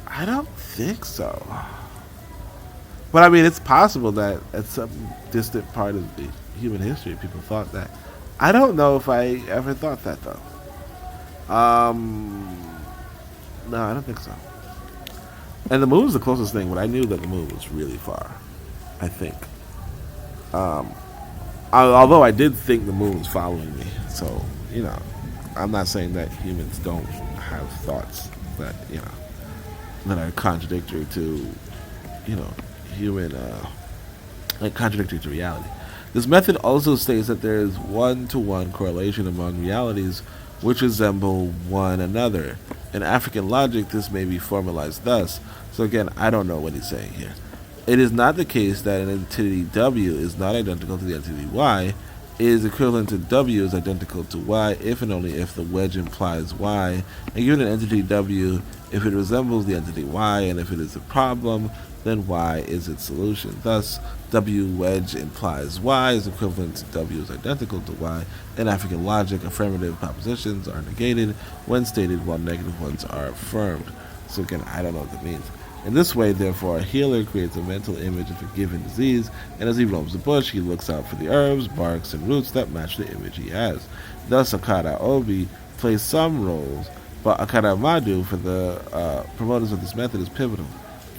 I don't think so. But I mean, it's possible that at some distant part of the human history, people thought that. I don't know if I ever thought that, though. No, I don't think so. And the moon was the closest thing, but I knew that the moon was really far, I think. Although I did think the moon was following me. So, I'm not saying that humans don't have thoughts that, that are contradictory to, human, contradictory to reality. This method also states that there is one-to-one correlation among realities which resemble one another. In African logic, this may be formalized thus. So again, I don't know what he's saying here. It is not the case that an entity W is not identical to the entity Y. It is equivalent to W is identical to Y if and only if the wedge implies Y. And given an entity W, if it resembles the entity Y and if it is a problem, then Y is its solution. Thus, W wedge implies Y is equivalent to W is identical to Y. In African logic, affirmative propositions are negated when stated while negative ones are affirmed. So again, I don't know what that means. In this way, therefore, a healer creates a mental image of a given disease, and as he roams the bush, he looks out for the herbs, barks, and roots that match the image he has. Thus, Akara Obi plays some roles, but Akara Madu, for the promoters of this method, is pivotal.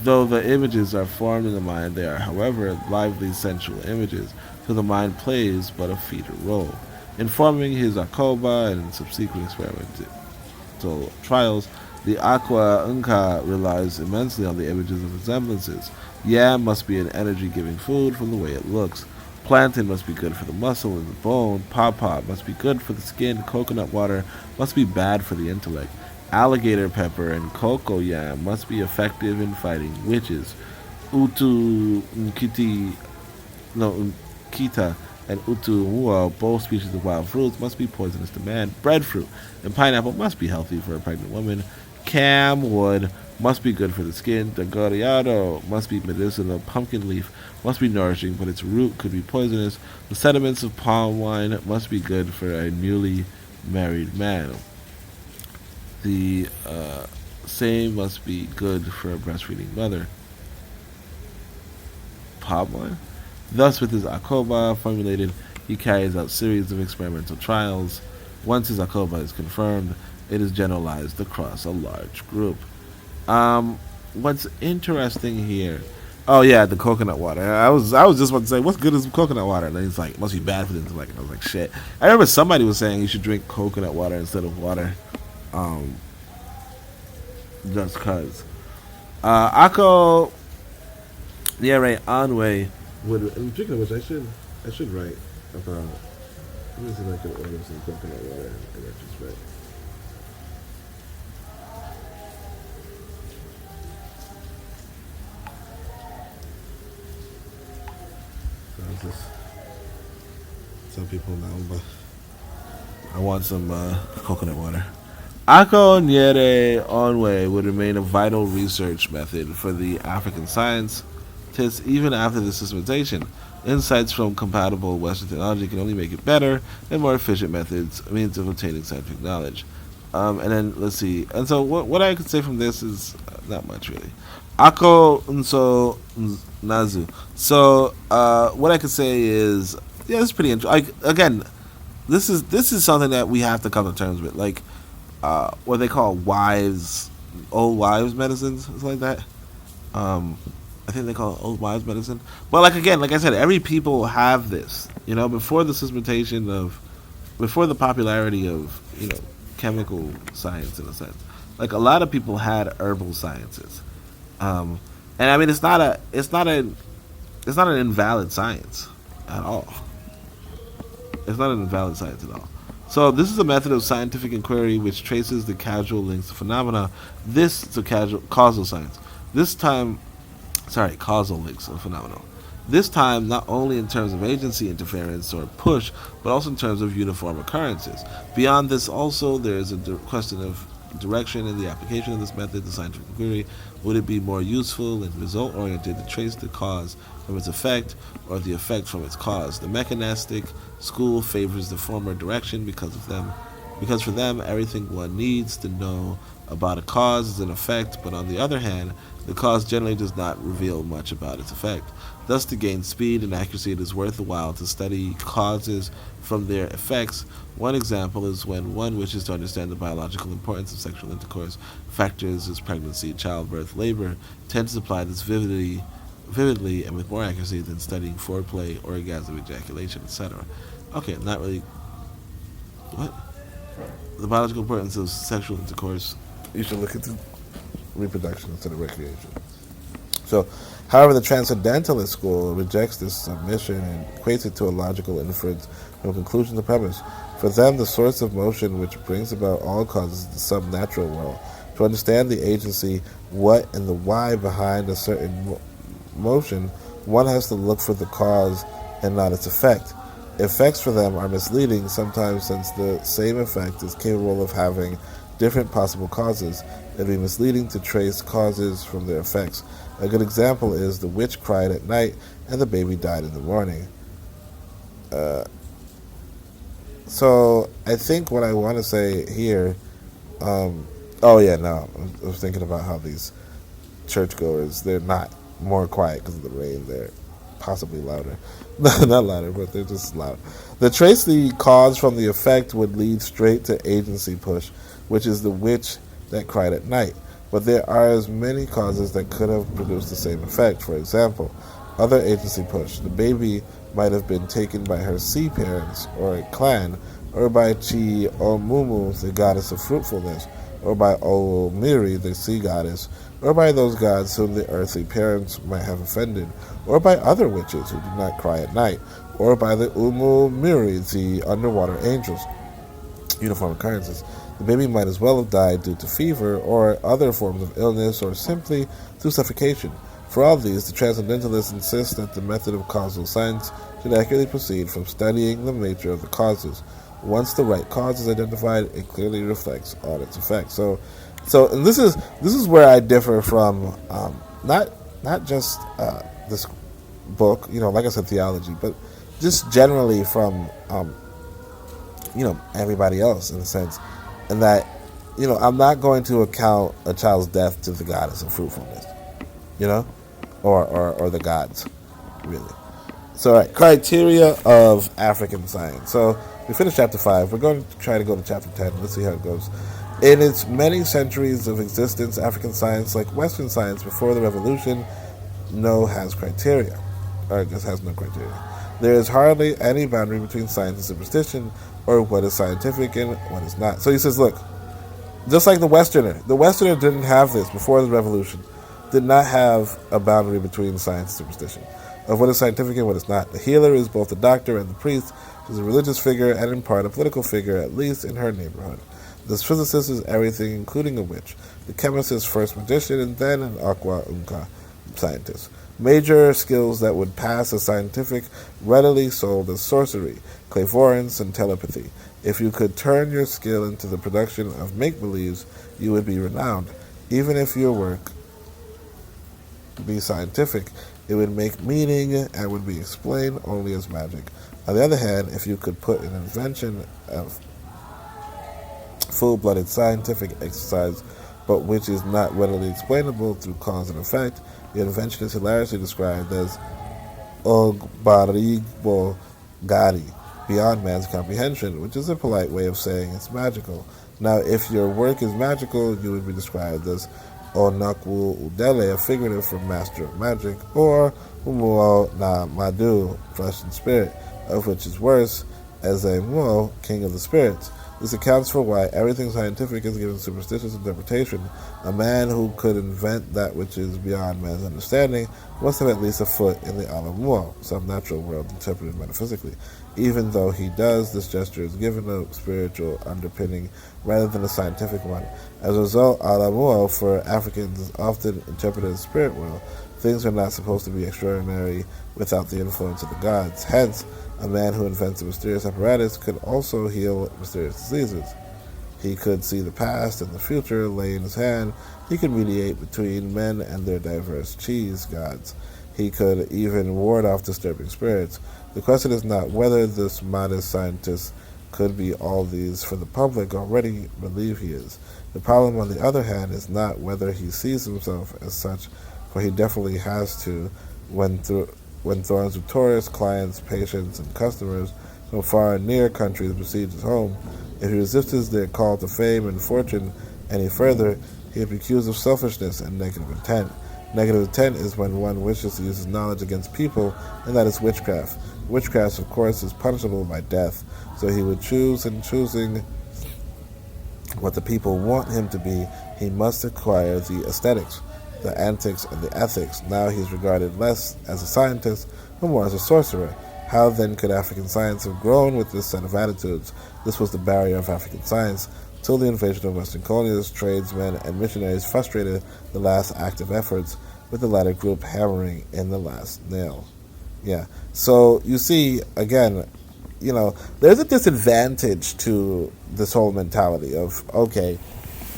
Though the images are formed in the mind, they are, however, lively sensual images, so the mind plays but a feeder role. In forming his Akoba and subsequent experimental trials, the Aqua Nka relies immensely on the images of resemblances. Yam must be an energy-giving food from the way it looks. Plantain must be good for the muscle and the bone. Pawpaw must be good for the skin. Coconut water must be bad for the intellect. Alligator pepper and cocoa yam must be effective in fighting witches. Nkita and Utu both species of wild fruits, must be poisonous to man. Breadfruit and pineapple must be healthy for a pregnant woman. Camwood must be good for the skin. Dagoriado must be medicinal. Pumpkin leaf must be nourishing, but its root could be poisonous. The sediments of palm wine must be good for a newly married man. The same must be good for a breastfeeding mother. Palm wine? Thus, with his Akoba formulated, he carries out series of experimental trials. Once his Akoba is confirmed, it is generalized across a large group. What's interesting here? Oh yeah, the coconut water. I was just about to say, what's good is coconut water? And then he's like, must be bad for the intellect. And I was like, shit. I remember somebody was saying you should drink coconut water instead of water. Just cause. Ako Nyere Anwe would. And speaking of which, I should write about. Let me see if I can order some coconut water in retrospect. Some people know, but I want some coconut water. Ako Nyere Onwe would remain a vital research method for the African scientists even after the systematization. Insights from compatible Western technology can only make it better, and more efficient methods means of obtaining scientific knowledge. And then let's see. And so what I could say from this is not much really. Ako Nso Nazu. So what I could say is, yeah, this is pretty interesting. Like again, this is something that we have to come to terms with. Like what they call old wives medicines, something like that. I think they call it old wives medicine. But like again, like I said, every people have this. Before the systematization before the popularity of chemical science in a sense, like a lot of people had herbal sciences. And I mean, it's not an invalid science at all. It's not an invalid science at all. So this is a method of scientific inquiry which traces the causal links to phenomena. This is causal science. Causal links of phenomena. This time, not only in terms of agency interference or push, but also in terms of uniform occurrences. Beyond this, also, there is a question of direction in the application of this method, the scientific inquiry. Would it be more useful and result-oriented to trace the cause from its effect, or the effect from its cause? The mechanistic school favors the former direction because for them, everything one needs to know about a cause is an effect, but on the other hand, the cause generally does not reveal much about its effect. Thus, to gain speed and accuracy, it is worth the while to study causes from their effects. One example is when one wishes to understand the biological importance of sexual intercourse. Factors as pregnancy, childbirth, labor tend to supply this vividly and with more accuracy than studying foreplay, orgasm, ejaculation, etc. Okay, not really. What? The biological importance of sexual intercourse. You should look into reproduction instead of recreation. So, however, the transcendentalist school rejects this submission and equates it to a logical inference from conclusion to premise. For them, the source of motion which brings about all causes is the subnatural world. To understand the agency, what and the why behind a certain motion, one has to look for the cause and not its effect. Effects for them are misleading, sometimes since the same effect is capable of having different possible causes. It would be misleading to trace causes from their effects. A good example is the witch cried at night and the baby died in the morning. So I think what I want to say here, I was thinking about how these churchgoers, they're not more quiet because of the rain. They're possibly louder. Not louder, but they're just loud. The trace the cause from the effect would lead straight to agency push, which is the witch that cried at night. But there are as many causes that could have produced the same effect. For example, other agency push. The baby might have been taken by her sea parents or a clan, or by Chi Omumu, the goddess of fruitfulness, or by Omiri, the sea goddess, or by those gods whom the earthly parents might have offended, or by other witches who do not cry at night, or by the Umumiri, the underwater angels. Uniform occurrences. The baby might as well have died due to fever or other forms of illness, or simply through suffocation. For all these, the transcendentalists insist that the method of causal science should accurately proceed from studying the nature of the causes. Once the right cause is identified, it clearly reflects on its effects. So, and this is where I differ from not just this book, like I said, theology, but just generally from everybody else, in a sense, and that I'm not going to account a child's death to the goddess of fruitfulness, or the gods, really. So, right, criteria of African science. So, we finished chapter 5. We're going to try to go to chapter 10. Let's see how it goes. In its many centuries of existence, African science, like Western science before the revolution, has criteria. Or I guess has no criteria. There is hardly any boundary between science and superstition, or what is scientific and what is not. So he says, look, just like the Westerner didn't have this before the revolution, did not have a boundary between science and superstition, of what is scientific and what is not. The healer is both the doctor and the priest. She's a religious figure and in part a political figure, at least in her neighborhood. The physicist is everything, including a witch. The chemist is first magician and then an aqua unca scientist. Major skills that would pass as scientific readily sold as sorcery, clairvoyance, and telepathy. If you could turn your skill into the production of make-believes, you would be renowned. Even if your work be scientific, it would make meaning and would be explained only as magic. On the other hand, if you could put an invention of full-blooded scientific exercise, but which is not readily explainable through cause and effect, your invention is hilariously described as Ogbarigbo Gari, beyond man's comprehension, which is a polite way of saying it's magical. Now, if your work is magical, you would be described as Onakwu Udele, a figurative for master of magic, or Umuo na Madu, flesh and spirit, of which is worse, as a Muo, king of the spirits. This accounts for why everything scientific is given superstitious interpretation. A man who could invent that which is beyond man's understanding must have at least a foot in the Alamuo, some natural world interpreted metaphysically. Even though he does, this gesture is given a spiritual underpinning rather than a scientific one. As a result, Alamuo for Africans is often interpreted as spirit world. Things are not supposed to be extraordinary without the influence of the gods. Hence, a man who invents a mysterious apparatus could also heal mysterious diseases. He could see the past and the future lay in his hand. He could mediate between men and their diverse cheese gods. He could even ward off disturbing spirits. The question is not whether this modest scientist could be all these, for the public already believe he is. The problem, on the other hand, is not whether he sees himself as such, for he definitely has to when thorns of tourists, clients, patients, and customers from far and near countries besiege his home. If he resisted their call to fame and fortune any further, he would be accused of selfishness and negative intent. Negative intent is when one wishes to use his knowledge against people, and that is witchcraft. Witchcraft, of course, is punishable by death, so he would choose, in choosing what the people want him to be, he must acquire the aesthetics, the antics, and the ethics. Now he is regarded less as a scientist, but more as a sorcerer. How then could African science have grown with this set of attitudes? This was the barrier of African science. Till the invasion of Western colonists, tradesmen, and missionaries frustrated the last active efforts, with the latter group hammering in the last nail. Yeah. So you see, again, there's a disadvantage to this whole mentality of, okay,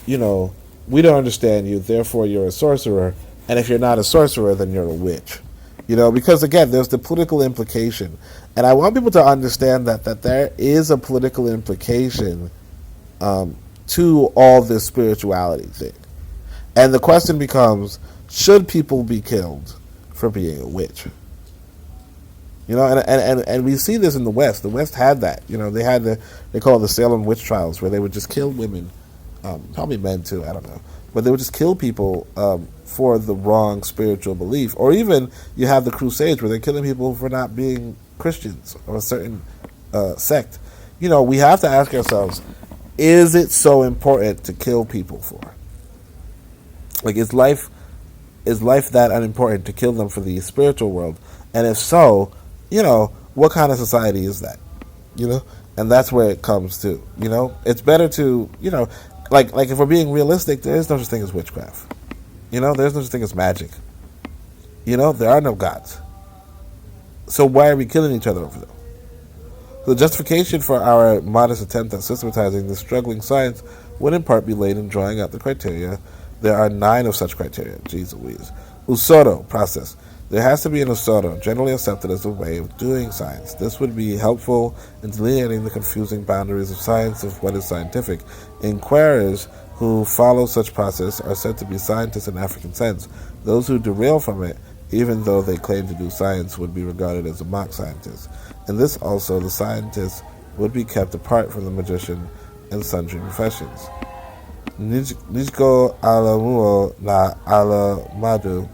we don't understand you, therefore you're a sorcerer, and if you're not a sorcerer, then you're a witch. Because again, there's the political implication, and I want people to understand that there is a political implication to all this spirituality thing. And the question becomes, should people be killed for being a witch? And we see this in the West. The West had that. They call it the Salem witch trials, where they would just kill women, probably men too, I don't know. But they would just kill people for the wrong spiritual belief. Or even you have the Crusades, where they're killing people for not being Christians or a certain sect. We have to ask ourselves, is it so important to kill people for? Like, is life that unimportant to kill them for the spiritual world? And if so, what kind of society is that? And that's where it comes to, it's better to, like if we're being realistic, there is no such thing as witchcraft. There's no such thing as magic. There are no gods. So why are we killing each other over them? The justification for our modest attempt at systematizing this struggling science would in part be laid in drawing out the criteria. There are 9 of such criteria. Jeez Louise. Usoro process. There has to be an usoro, generally accepted as a way of doing science. This would be helpful in delineating the confusing boundaries of science of what is scientific. Inquirers who follow such process are said to be scientists in African sense. Those who derail from it, even though they claim to do science, would be regarded as a mock scientist. In this also, the scientist would be kept apart from the magician and sundry professions. Nijko alamuo na alamadu,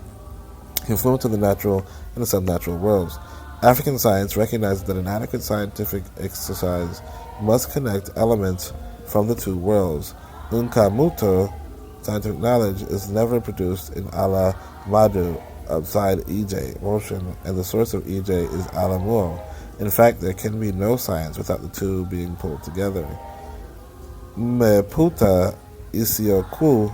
influence of the natural and the subnatural worlds. African science recognizes that an adequate scientific exercise must connect elements from the two worlds. Unkamuto, scientific knowledge, is never produced in ala madu, outside EJ, motion, and the source of EJ is alamuo. In fact, there can be no science without the two being pulled together. Meputa isioku,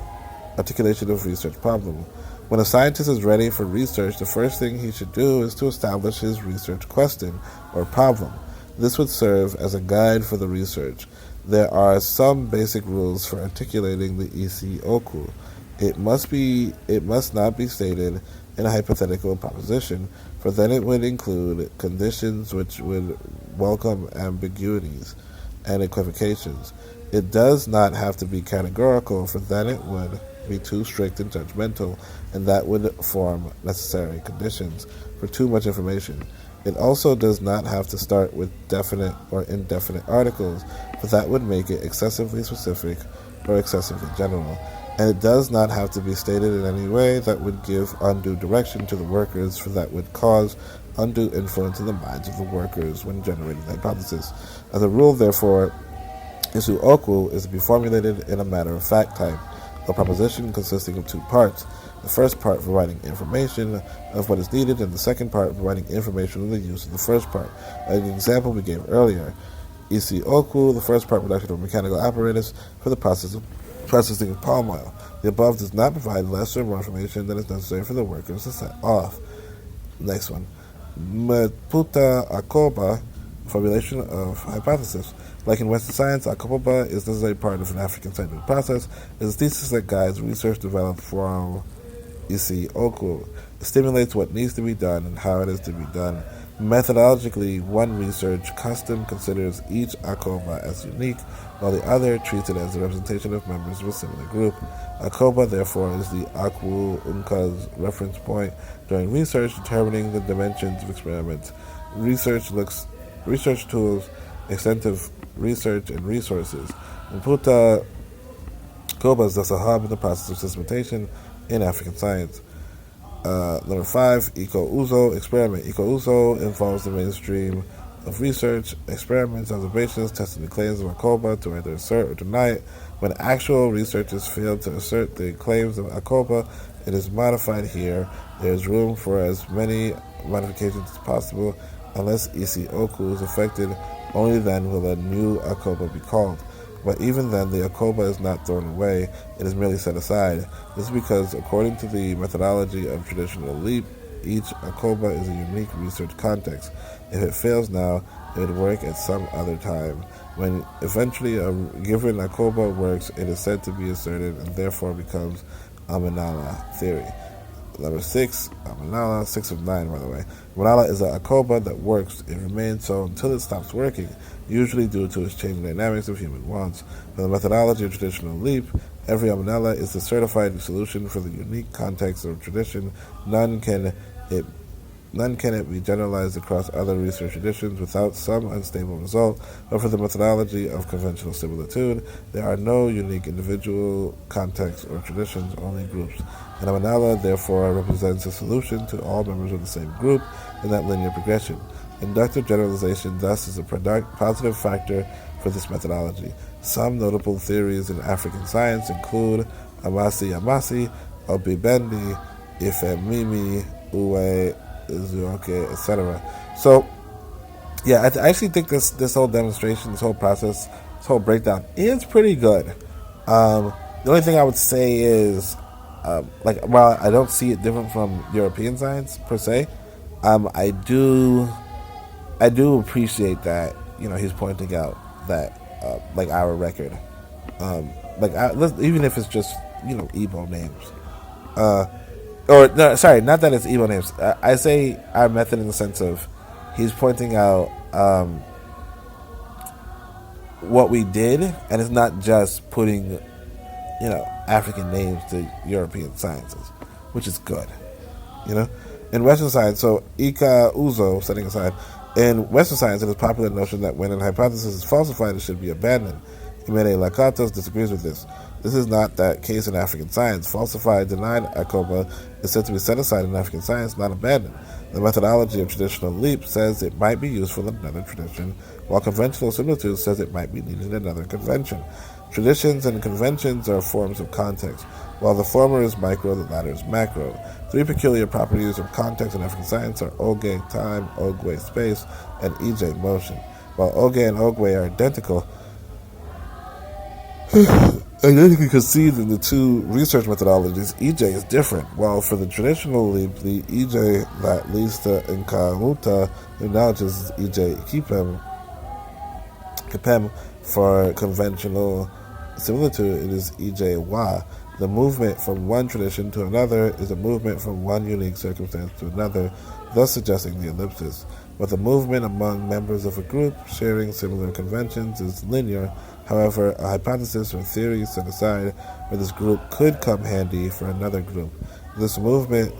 articulation of research problem. When a scientist is ready for research, the first thing he should do is to establish his research question or problem. This would serve as a guide for the research. There are some basic rules for articulating the isioku. It must not be stated in a hypothetical proposition, for then it would include conditions which would welcome ambiguities and equivocations. It does not have to be categorical, for then it would be too strict and judgmental, and that would form necessary conditions for too much information. It also does not have to start with definite or indefinite articles, for that would make it excessively specific or excessively general. And it does not have to be stated in any way that would give undue direction to the workers, for that would cause undue influence in the minds of the workers when generating the hypothesis. As a rule, therefore, issue oku is to be formulated in a matter-of-fact type, a proposition consisting of 2 parts. The first part providing information of what is needed, and the second part providing information of the use of the first part. Like the example we gave earlier, isi oku, the first part, production of mechanical apparatus for the process of processing of palm oil. The above does not provide less or more information than is necessary for the workers to set off. Next one. Maputa Akoba, formulation of hypothesis. Like in Western science, Akoba is a necessary part of an African scientific process. It is a thesis that guides research developed from Isi Oku. It stimulates what needs to be done and how it is to be done. Methodologically, one research custom considers each Akoba as unique, while the other treats it as a representation of members of a similar group. Akoba, therefore, is the Akwu Unka's reference point during research, determining the dimensions of experiments. Research tools, extensive research, and resources. Mputa Akoba is thus a hub in the process of systematization in African science. Number 5, Eco-Uzo experiment. Eco-Uzo involves the mainstream of research, experiments, observations, testing the claims of Akoba to either assert or deny it. When actual researchers fail to assert the claims of Akoba, it is modified here. There is room for as many modifications as possible. Unless Isi Oku is affected, only then will a new Akoba be called. But even then, the Akoba is not thrown away, it is merely set aside. This is because, according to the methodology of traditional leap, each Akoba is a unique research context. If it fails now, it would work at some other time. When eventually a given Akoba works, it is said to be asserted and therefore becomes Amanala theory. Number 6, Amanala, 6 of 9 by the way. Amanala is a Akoba that works. It remains so until it stops working, usually due to its changing dynamics of human wants. For the methodology of traditional leap, every Amanala is the certified solution for the unique context of tradition. None can it be generalized across other research traditions without some unstable result, but for the methodology of conventional similitude, there are no unique individual contexts or traditions, only groups. An Amanala, therefore, represents a solution to all members of the same group in that linear progression. Inductive generalization, thus, is a positive factor for this methodology. Some notable theories in African science include Amasi, Obibendi, Ifemimi, Uwe, Zuoke, etc. So, yeah, I actually think this whole demonstration, this whole process, this whole breakdown is pretty good. The only thing I would say is, while I don't see it different from European science per se, I do appreciate that he's pointing out that our record, even if it's just Igbo names. Or, no, sorry, not that it's Igbo names. I say our method in the sense of he's pointing out what we did, and it's not just putting, African names to European sciences, which is good, In Western science, so Ika Uzo, setting aside, in Western science, it is popular notion that when an hypothesis is falsified, it should be abandoned. Imene Lakatos disagrees with this. This is not that case in African science. Falsified, denied Akoba is said to be set aside in African science, not abandoned. The methodology of traditional leap says it might be useful in another tradition, while conventional similitude says it might be needed in another convention. Traditions and conventions are forms of context. While the former is micro, the latter is macro. 3 peculiar properties of context in African science are Oge, time, Ogwe, space, and Ije, motion. While Oge and Ogwe are identically conceived in the two research methodologies, EJ is different. While for the traditional leap, the EJ that leads to Nkamuta acknowledges EJ Kipem. For conventional similitude, it is EJ Wa. The movement from one tradition to another is a movement from one unique circumstance to another, thus suggesting the ellipsis. But the movement among members of a group sharing similar conventions is linear. However, a hypothesis or theory set aside where this group could come handy for another group. This movement,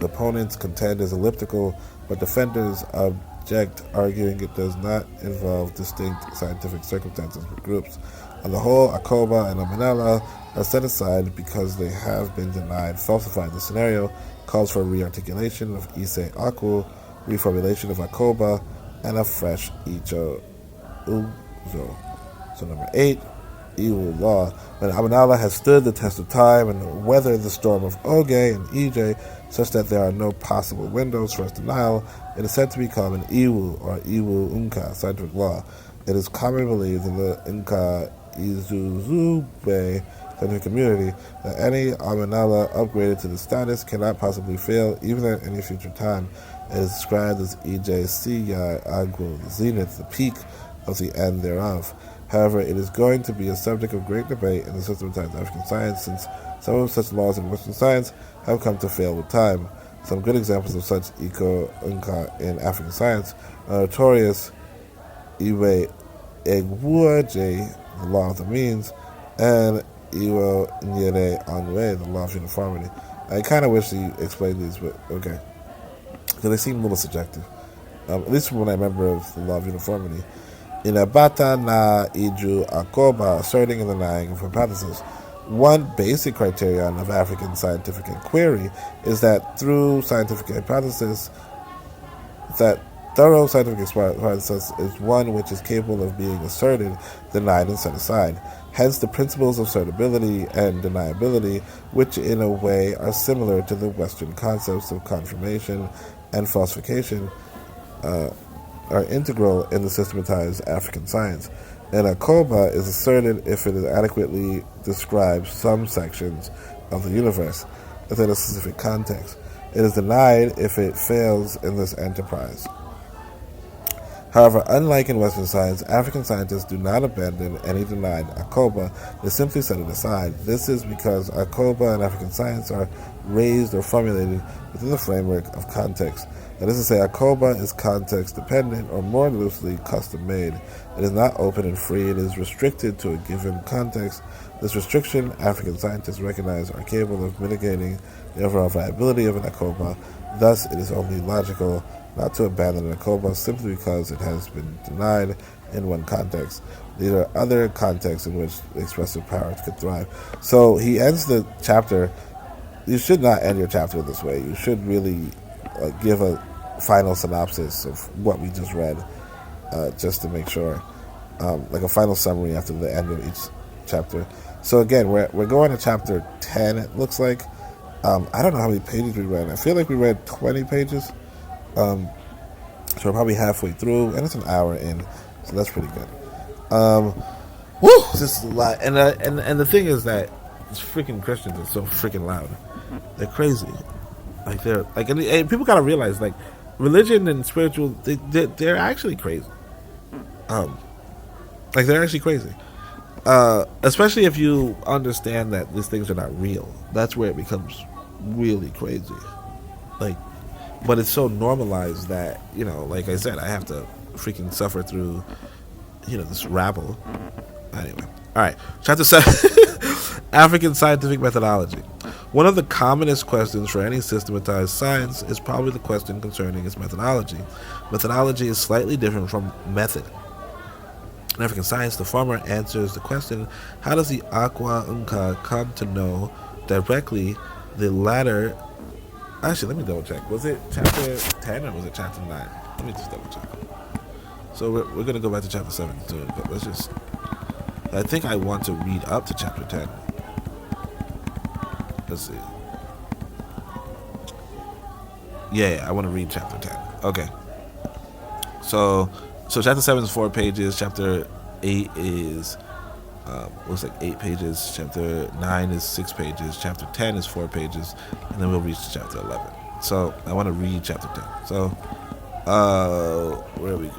opponents contend is elliptical, but defenders object, arguing it does not involve distinct scientific circumstances for groups. On the whole, Akoba and Amanala are set aside because they have been denied. Falsifying the scenario calls for rearticulation of Ise Aku, reformulation of Akoba, and a fresh Icho Uzo. So number 8, Iwu law. When Amanala has stood the test of time and weathered the storm of Oge and Ije, such that there are no possible windows for its denial, it is said to become an Iwu or Iwu Unka scientific law. It is commonly believed in the Inca Izuzube scientific community that any Amanala upgraded to the status cannot possibly fail, even at any future time. It is described as Ije Siya Agwu, the zenith, the peak of the end thereof. However, it is going to be a subject of great debate in the systematized African science, since some of such laws in Western science have come to fail with time. Some good examples of such Iko-Unka in African science are notorious Iwe Egwuaje, the law of the means, and Iwo Nyere Onwe, the law of uniformity. I kind of wish he explained these, but okay. Because they seem a little subjective. At least from what I remember of the law of uniformity. In Abata na Iju Akoba, asserting and denying of hypothesis. One basic criterion of African scientific inquiry is that through scientific hypothesis, that thorough scientific hypothesis is one which is capable of being asserted, denied, and set aside. Hence the principles of certainty and deniability, which in a way are similar to the Western concepts of confirmation and falsification, are integral in the systematized African science. An Akoba is asserted if it adequately describes some sections of the universe within a specific context. It is denied if it fails in this enterprise. However, unlike in Western science, African scientists do not abandon any denied Akoba, they simply set it aside. This is because Akoba in African science are raised or formulated within the framework of context. That is to say, Akoba is context-dependent, or more loosely, custom-made. It is not open and free. It is restricted to a given context. This restriction, African scientists recognize, are capable of mitigating the overall viability of an Akoba. Thus, it is only logical not to abandon an Akoba simply because it has been denied in one context. These are other contexts in which expressive power could thrive. So he ends the chapter. You should not end your chapter this way. You should really give a final synopsis of what we just read, just to make sure, like a final summary after the end of each chapter. So again, we're going to chapter 10, it looks like. I don't know how many pages we read. I feel like we read 20 pages. So we're probably halfway through, and it's an hour in, so that's pretty good. This is a lot. And the thing is that these freaking Christians are so freaking loud. They're crazy. Like they're like, and people gotta realize, like, religion and spiritual, they're actually crazy. Like they're actually crazy. Especially if you understand that these things are not real. That's where it becomes really crazy. Like, but it's so normalized that, you know, like I said, I have to freaking suffer through, you know, this rabble. Anyway, all right, chapter 7, African scientific methodology. One of the commonest questions for any systematized science is probably the question concerning its methodology. Methodology is slightly different from method. In African science, the former answers the question, how does the Akwa Unka come to know directly? The latter, actually, let me double check. Was it chapter 10 or was it chapter 9? Let me just double check. So we're going to go back to chapter 7 soon, but let's just, I think I want to read up to chapter 10. Let's see. Yeah, I want to read chapter 10. Okay. So chapter 7 is 4 pages. Chapter 8 is looks like 8 pages. Chapter 9 is 6 pages. Chapter 10 is 4 pages, and then we'll reach chapter 11. So I want to read chapter 10. So where are we?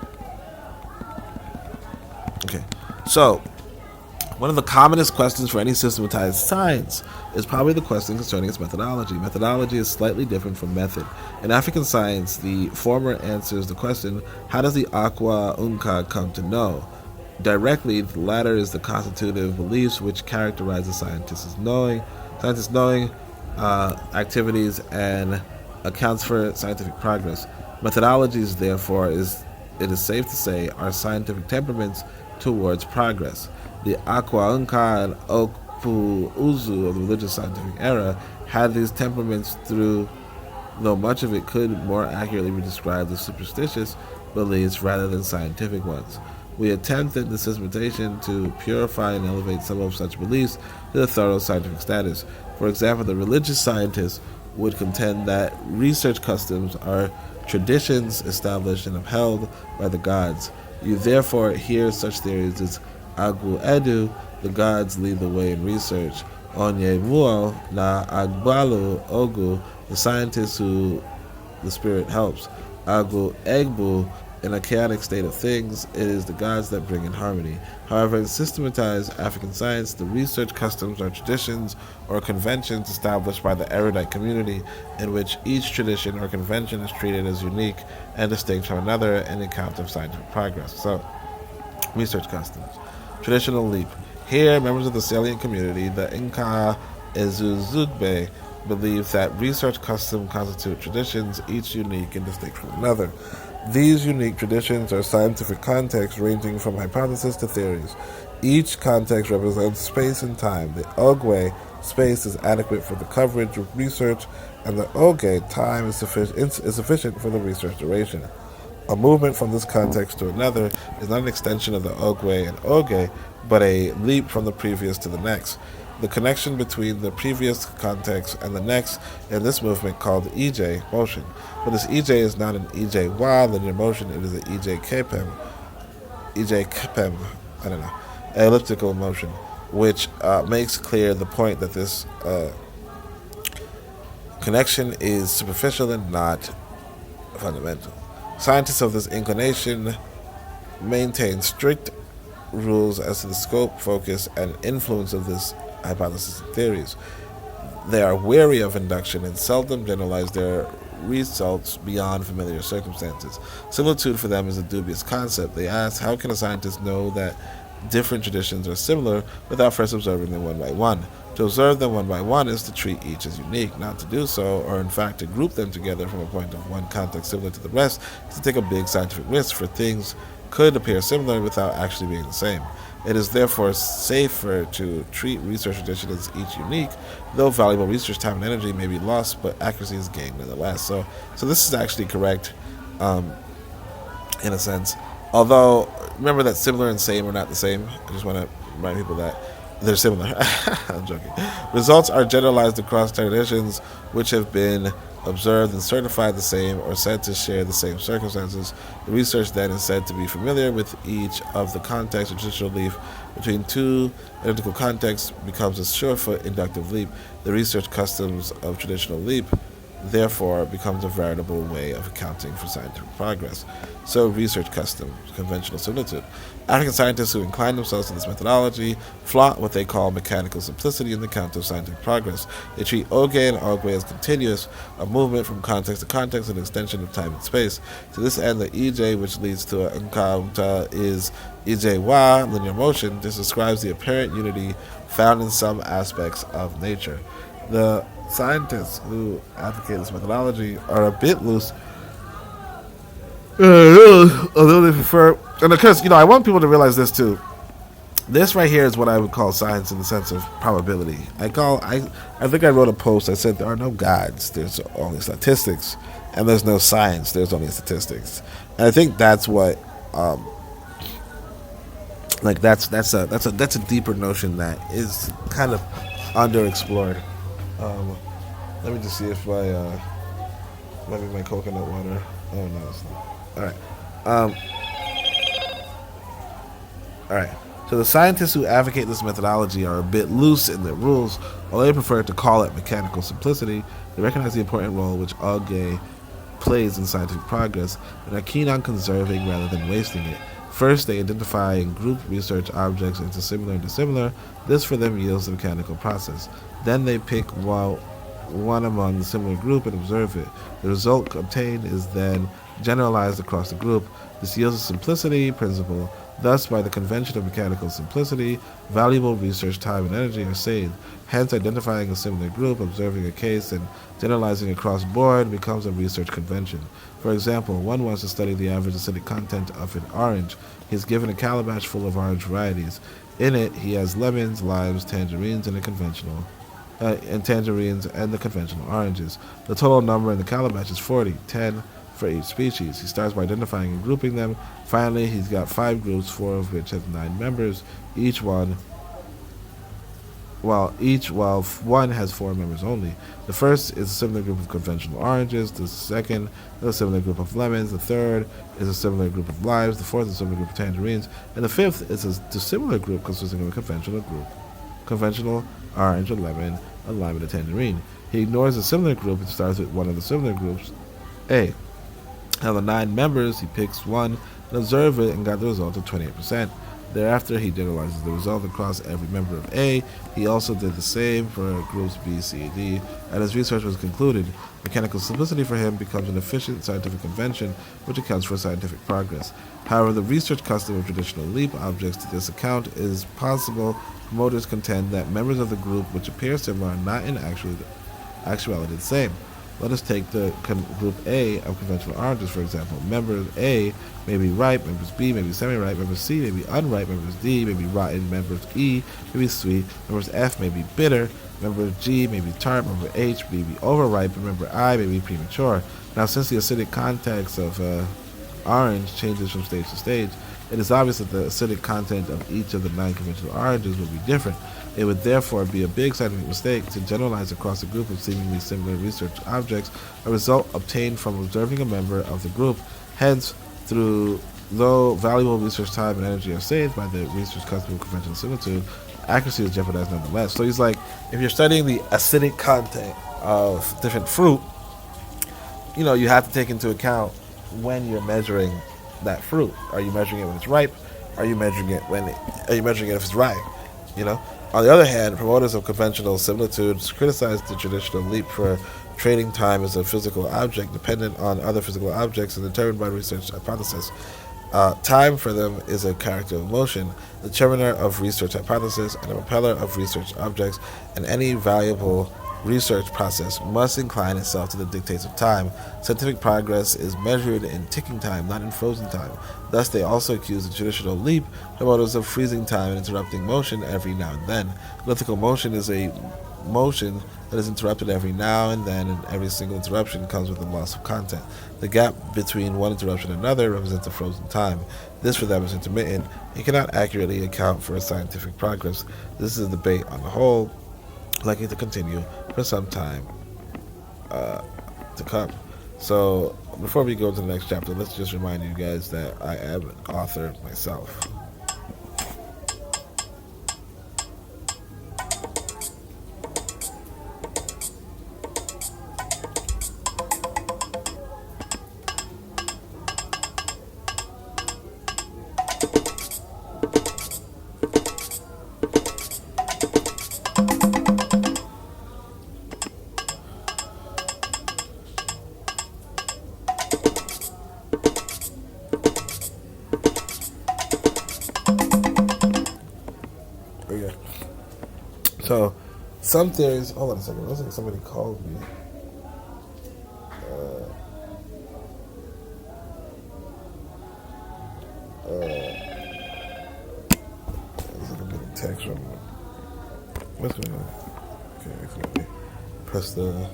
Okay. So one of the commonest questions for any systematized science is probably the question concerning its methodology. Methodology is slightly different from method. In African science, the former answers the question, how does the Akwa Unka come to know? Directly, the latter is the constitutive beliefs which characterize the scientist's knowing activities and accounts for scientific progress. Methodologies, therefore, it is safe to say, are scientific temperaments towards progress. The Akwa Unka and Okpu Uzu of the religious scientific era had these temperaments though much of it could more accurately be described as superstitious beliefs rather than scientific ones. We attempt in this dissertation to purify and elevate some of such beliefs to the thorough scientific status. For example, the religious scientists would contend that research customs are traditions established and upheld by the gods. You therefore hear such theories as Agu Edu, the gods lead the way in research; Onye Muo na Agbalu Ogu, the scientists who the spirit helps; Agu Egbu, in a chaotic state of things, it is the gods that bring in harmony. However, in systematized African science, the research customs are traditions or conventions established by the erudite community, in which each tradition or convention is treated as unique and distinct from another in account of scientific progress. So, research customs. Traditional leap. Here, members of the salient community, the Inca Ezuzugbe, believe that research customs constitute traditions, each unique and distinct from another. These unique traditions are scientific contexts ranging from hypotheses to theories. Each context represents space and time. The Ogwe, space, is adequate for the coverage of research, and the Oge, time, is sufficient for the research duration. A movement from this context to another is not an extension of the Ogwe and Oge, but a leap from the previous to the next. The connection between the previous context and the next in this movement called EJ motion. But this EJ is not an EJ linear motion, it is an EJ Kepem, I don't know, elliptical motion, which makes clear the point that this connection is superficial and not fundamental. Scientists of this inclination maintain strict rules as to the scope, focus, and influence of this hypothesis and theories. They are wary of induction and seldom generalize their results beyond familiar circumstances. Similitude for them is a dubious concept. They ask, how can a scientist know that different traditions are similar without first observing them one by one? To observe them one by one is to treat each as unique. Not to do so, or in fact to group them together from a point of one context similar to the rest, is to take a big scientific risk, for things could appear similar without actually being the same. It is therefore safer to treat research traditions as each unique, though valuable research time and energy may be lost, but accuracy is gained nonetheless. So this is actually correct, in a sense. Although, remember that similar and same are not the same. I just want to remind people that they're similar. I'm joking. Results are generalized across traditions which have been observed and certified the same or said to share the same circumstances. The research then is said to be familiar with each of the contexts or traditional leap. Between two identical contexts becomes a surefoot inductive leap. The research customs of traditional leap therefore becomes a veritable way of accounting for scientific progress. So, research customs, conventional similitude. African scientists who incline themselves to this methodology flaunt what they call mechanical simplicity in the account of scientific progress. They treat Oge and Ogwe as continuous, a movement from context to context, an extension of time and space. To this end, the EJ, which leads to an encounter, is EJ linear motion. This describes the apparent unity found in some aspects of nature. The scientists who advocate this methodology are a bit loose, although they prefer, and because, I want people to realize this too. This right here is what I would call science in the sense of probability. I think I wrote a post. I said there are no gods. There's only statistics, and there's no science. There's only statistics. And I think that's what, that's a deeper notion that is kind of underexplored. Let me just see if maybe my coconut water. Oh no, it's not. All right. So the scientists who advocate this methodology are a bit loose in their rules. Although they prefer to call it mechanical simplicity, they recognize the important role which Auge plays in scientific progress and are keen on conserving rather than wasting it. First, they identify and group research objects into similar and dissimilar. This for them yields the mechanical process. Then they pick one among the similar group and observe it. The result obtained is then generalized across the group. This yields a simplicity principle. Thus, by the convention of mechanical simplicity, valuable research time and energy are saved. Hence, identifying a similar group, observing a case, and generalizing across board becomes a research convention. For example, one wants to study the average acidic content of an orange. He is given a calabash full of orange varieties. In it, he has lemons, limes, tangerines, and the conventional oranges. The total number in the calabash is 40, 10 for each species. He starts by identifying and grouping them. Finally, he's got 5 groups, 4 of which have 9 members. One has 4 members only. The first is a similar group of conventional oranges. The second is a similar group of lemons. The third is a similar group of limes. The fourth is a similar group of tangerines. And the fifth is a dissimilar group consisting of a conventional orange, a lemon, a lime, and a tangerine. He ignores a similar group and starts with one of the similar groups, A. Out of the 9 members, he picks one and observes it and got the result of 28%. Thereafter, he generalizes the result across every member of A. He also did the same for groups B, C, and D. And his research was concluded. Mechanical simplicity for him becomes an efficient scientific convention, which accounts for scientific progress. However, the research custom of traditional leap objects to this account is possible. Promoters contend that members of the group which appear similar are not in actuality the same. Let us take the group A of conventional oranges, for example. Members A may be ripe, members B may be semi-ripe, members C may be unripe, members D may be rotten, members E may be sweet, members F may be bitter, member G may be tart, member H may be overripe, and member I may be premature. Now, since the acidic context of orange changes from stage to stage, it is obvious that the acidic content of each of the 9 conventional oranges will be different. It would therefore be a big scientific mistake to generalize across a group of seemingly similar research objects, a result obtained from observing a member of the group. Hence, though valuable research time and energy are saved by the research custom of conventional similitude, accuracy is jeopardized nonetheless. So he's like, if you're studying the acidic content of different fruit, you have to take into account when you're measuring that fruit. Are you measuring it when it's ripe? Are you measuring it if it's ripe? On the other hand, promoters of conventional similitudes criticize the traditional leap for treating time as a physical object dependent on other physical objects and determined by research hypothesis. Time for them is a character of motion, the determiner of research hypothesis, and a propeller of research objects, and any valuable research process must incline itself to the dictates of time. Scientific progress is measured in ticking time, not in frozen time. Thus, they also accuse the traditional leap promoters of freezing time and interrupting motion every now and then. Elliptical motion is a motion that is interrupted every now and then, and every single interruption comes with a loss of content. The gap between one interruption and another represents a frozen time. This for them is intermittent. It cannot accurately account for scientific progress. This is a debate on the whole, likely to continue for some time to come. So before we go to the next chapter, let's just remind you guys that I am an author myself. So, some theories. Hold on a second. It looks like somebody called me. Looks like I'm getting a text from. What's going on? Okay, accidentally press the.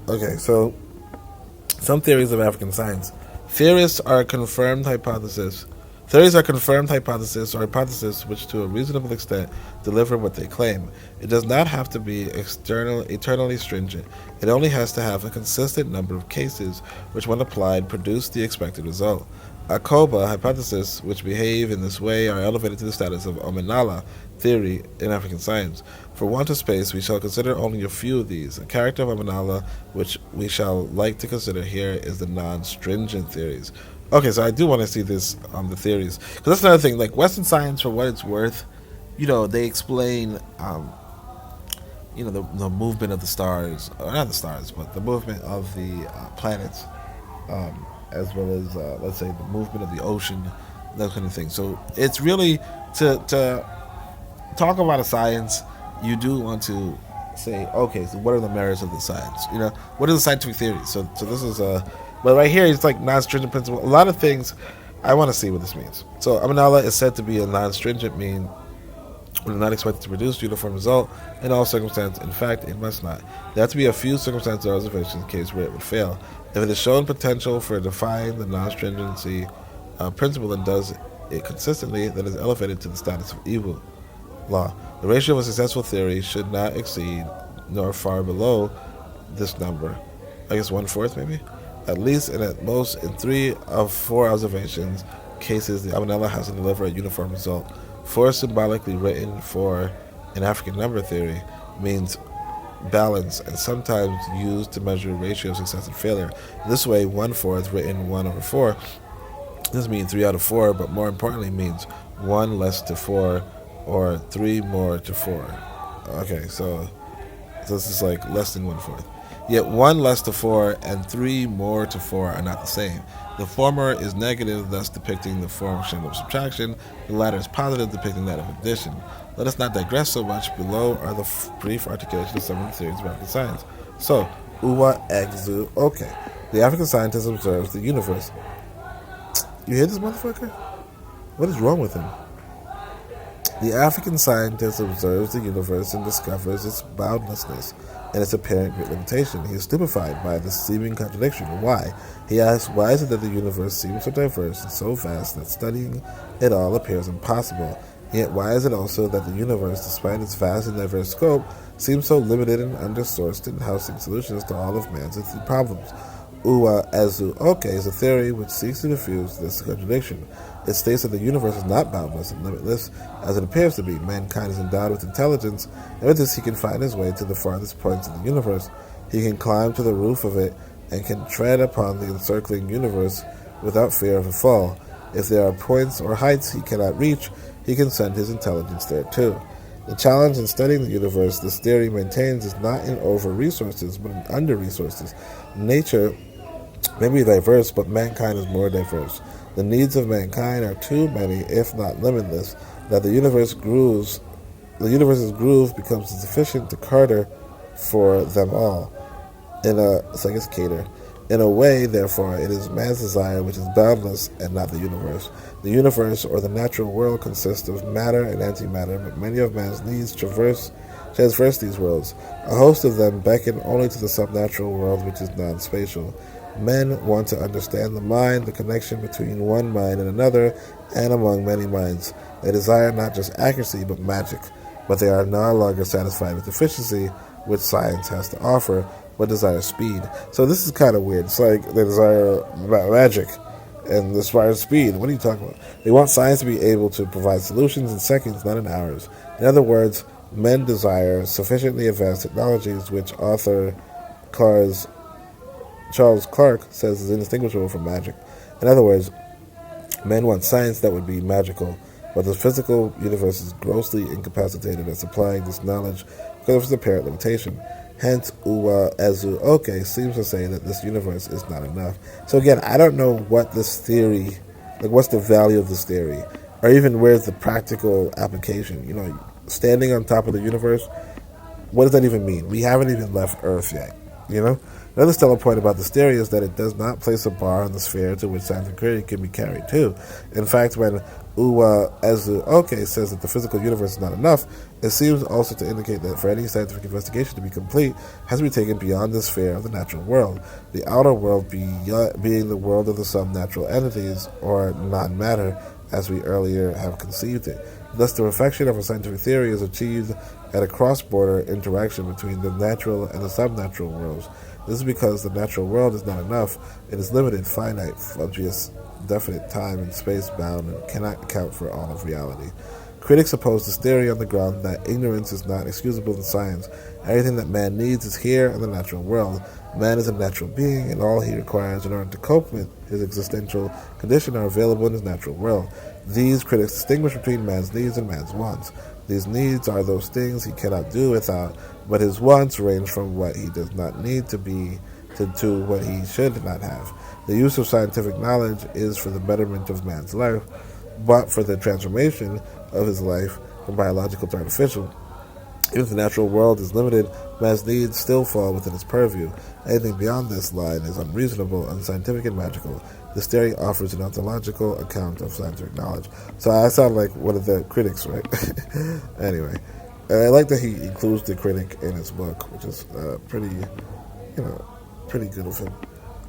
Okay, so some theories of African science. Theories are confirmed hypotheses or hypotheses which to a reasonable extent deliver what they claim. It does not have to be eternally stringent. It only has to have a consistent number of cases which, when applied, produce the expected result. Akoba hypotheses which behave in this way are elevated to the status of Omenala theory in African science. For want of space, we shall consider only a few of these. A character of Omenala which we shall like to consider here is the non-stringent theories. Okay, so I do want to see this on the theories, because that's another thing. Like Western science, for what it's worth, they explain, the movement of the stars, or not the stars, but the movement of the planets, as well as, let's say, the movement of the ocean, that kind of thing. So it's really to talk about a science. You do want to say, okay, so what are the merits of the science? What are the scientific theories? So this is but right here it's like non-stringent principle. A lot of things I want to see what this means. So Omenala is said to be a non-stringent mean but is not expected to produce a uniform result in all circumstances. In fact, it must not. There have to be a few circumstances or observations in the case where it would fail. If it has shown potential for defying the non-stringency principle and does it consistently, then it is elevated to the status of evil law. The ratio of a successful theory should not exceed nor far below this number. I guess 1/4 maybe? At least and at most in 3 of 4 observations cases, the Abinella has to deliver a uniform result. 4 symbolically written for an African number theory means balance and sometimes used to measure ratio of success and failure. This way, 1/4 written 1/4. This means 3 out of 4, but more importantly means 1 less to 4 or 3 more to 4. Okay, so this is like less than 1/4. Yet 1 less to 4 and 3 more to 4 are not the same. The former is negative, thus depicting the function of subtraction. The latter is positive, depicting that of addition. Let us not digress so much. Below are the brief articulation of some of the theories of African science. So, Uwa Exu Oke. The African scientist observes the universe. You hear this motherfucker? What is wrong with him? The African scientist observes the universe and discovers its boundlessness and its apparent great limitation. He is stupefied by this seeming contradiction. Why? He asks, why is it that the universe seems so diverse and so vast that studying it all appears impossible? Yet why is it also that the universe, despite its vast and diverse scope, seems so limited and undersourced in housing solutions to all of man's problems? Uwa Ezu Oke is a theory which seeks to refuse this contradiction. It states that the universe is not boundless and limitless, as it appears to be. Mankind is endowed with intelligence, and with this he can find his way to the farthest points of the universe. He can climb to the roof of it, and can tread upon the encircling universe without fear of a fall. If there are points or heights he cannot reach, he can send his intelligence there too. The challenge in studying the universe, this theory maintains, is not in over-resources, but in under-resources. Nature may be diverse, but mankind is more diverse. The needs of mankind are too many, if not limitless, that the universe's groove becomes insufficient to cater for them all. In a way, therefore, it is man's desire which is boundless and not the universe. The universe, or the natural world, consists of matter and antimatter, but many of man's needs transverse these worlds. A host of them beckon only to the subnatural world, which is non-spatial. Men want to understand the mind, the connection between one mind and another, and among many minds. They desire not just accuracy, but magic. But they are no longer satisfied with efficiency, which science has to offer, but desire speed. So this is kind of weird. It's like they desire magic and desire speed. What are you talking about? They want science to be able to provide solutions in seconds, not in hours. In other words, men desire sufficiently advanced technologies, which author Charles Clark says is indistinguishable from magic. In other words, men want science that would be magical, but the physical universe is grossly incapacitated at supplying this knowledge because of its apparent limitation. Hence, Uwa Ezu Oke seems to say that this universe is not enough. So again, I don't know what this theory, like what's the value of this theory, or even where's the practical application. You know, standing on top of the universe, what does that even mean? We haven't even left Earth yet, you know? Another stellar point about this theory is that it does not place a bar on the sphere to which scientific inquiry can be carried to. In fact, when Uwa Ezu Oke says that the physical universe is not enough, it seems also to indicate that for any scientific investigation to be complete, it has to be taken beyond the sphere of the natural world, the outer world being the world of the subnatural entities, or non-matter, as we earlier have conceived it. Thus, the perfection of a scientific theory is achieved at a cross-border interaction between the natural and the subnatural worlds. This is because the natural world is not enough. It is limited, finite, obvious, definite, time and space bound, and cannot account for all of reality. Critics oppose this theory on the ground that ignorance is not excusable in science. Everything that man needs is here in the natural world. Man is a natural being, and all he requires in order to cope with his existential condition are available in his natural world. These critics distinguish between man's needs and man's wants. These needs are those things he cannot do without, but his wants range from what he does not need to be to what he should not have. The use of scientific knowledge is for the betterment of man's life, but for the transformation of his life from biological to artificial. Even if the natural world is limited, man's needs still fall within its purview. Anything beyond this line is unreasonable, unscientific, and magical. This theory offers an ontological account of scientific knowledge. So I sound like one of the critics, right? Anyway, I like that he includes the critic in his book, which is pretty good of him.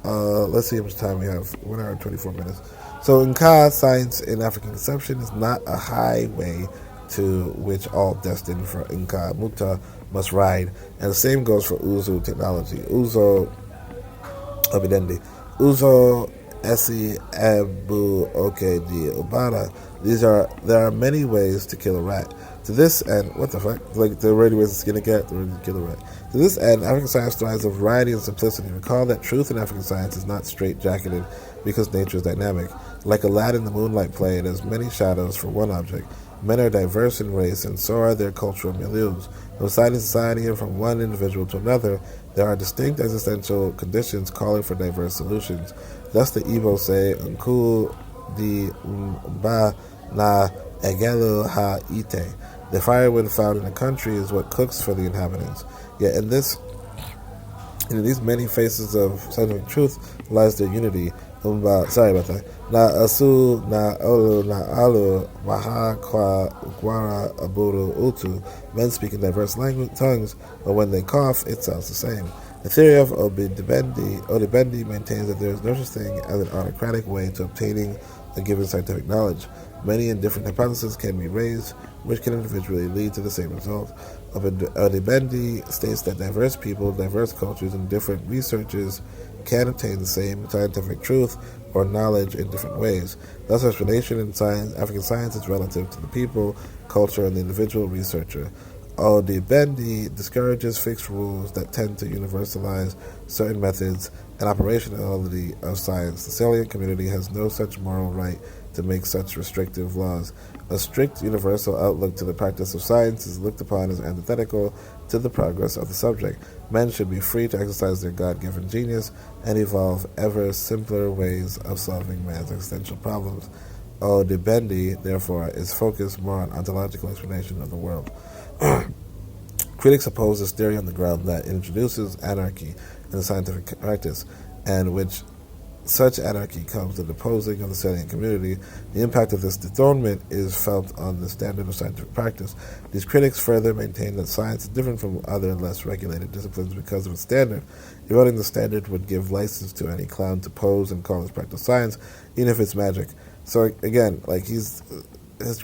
Let's see how much time we have. 1 hour and 24 minutes. So in Ka, science in African conception is not a highway to which all destined for Inka Muta must ride. And the same goes for Uzo technology. Uzo Abidendi. Uzo Esi Ebu Okeji Obara. There are many ways to kill a rat. To this end, what the fuck? Like, there are already ways to skin a cat, there are ways to kill a rat. To this end, African science strives for variety and simplicity. Recall that truth in African science is not straight-jacketed because nature is dynamic. Like a lad in the moonlight play, it has many shadows for one object. Men are diverse in race, and so are their cultural milieus. From society to society and from one individual to another, there are distinct existential conditions calling for diverse solutions. Thus the Igbo say, Nku di mba na egelu ha ite. The firewood found in the country is what cooks for the inhabitants. Yet in these many faces of scientific truth lies their unity. Sorry about that. Na asu na olu na alu maha kwa gwara aburu utu. Men speak in diverse tongues, but when they cough, it sounds the same. The theory of Odibendi maintains that there is no such thing as an autocratic way to obtaining a given scientific knowledge. Many and different hypotheses can be raised, which can individually lead to the same result. Odibendi states that diverse people, diverse cultures, and different researchers can obtain the same scientific truth or knowledge in different ways. Thus, explanation in African science is relative to the people, culture, and the individual researcher. Odibendi discourages fixed rules that tend to universalize certain methods and operationality of science. The salient community has no such moral right to make such restrictive laws. A strict universal outlook to the practice of science is looked upon as antithetical to the progress of the subject. Men should be free to exercise their God-given genius and evolve ever simpler ways of solving man's existential problems. Odibendi, therefore, is focused more on ontological explanation of the world. Critics oppose this theory on the ground that it introduces anarchy in the scientific practice, and which such anarchy comes to the opposing of the salient community. The impact of this dethronement is felt on the standard of scientific practice. These critics further maintain that science is different from other less regulated disciplines because of its standard. Eroding the standard would give license to any clown to pose and call his practice science, even if it's magic. So again, like his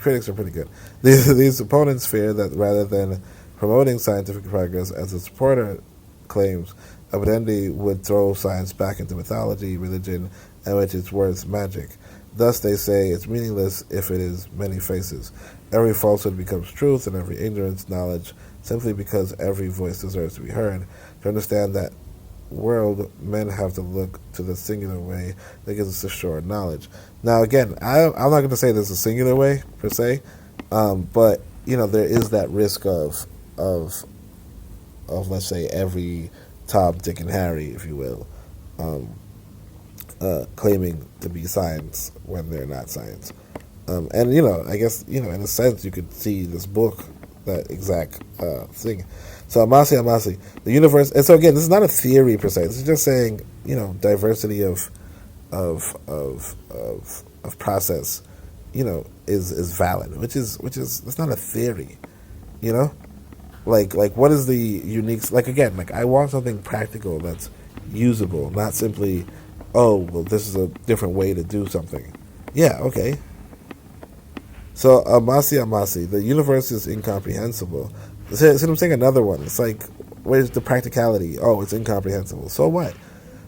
critics are pretty good. These opponents fear that rather than promoting scientific progress, as the supporter claims, Abidendi would throw science back into mythology, religion, and which it's worth magic. Thus, they say it's meaningless if it is many faces. Every falsehood becomes truth, and every ignorance knowledge, simply because every voice deserves to be heard. To understand that world, men have to look to the singular way that gives us assured knowledge. Now, again, I'm not going to say there's a singular way per se, but there is that risk of let's say every Tom, Dick, and Harry, if you will, claiming to be science when they're not science. And I guess in a sense you could see this book, that exact thing. So Amasi, the universe, and so again, this is not a theory per se. This is just saying, diversity of process, is valid, which is it's not a theory, Like what is the unique? Like again, I want something practical that's usable, not simply, oh well, this is a different way to do something. Yeah, okay. So Amasi, the universe is incomprehensible. See what I'm saying? Another one. It's like, where's the practicality? Oh, it's incomprehensible. So what?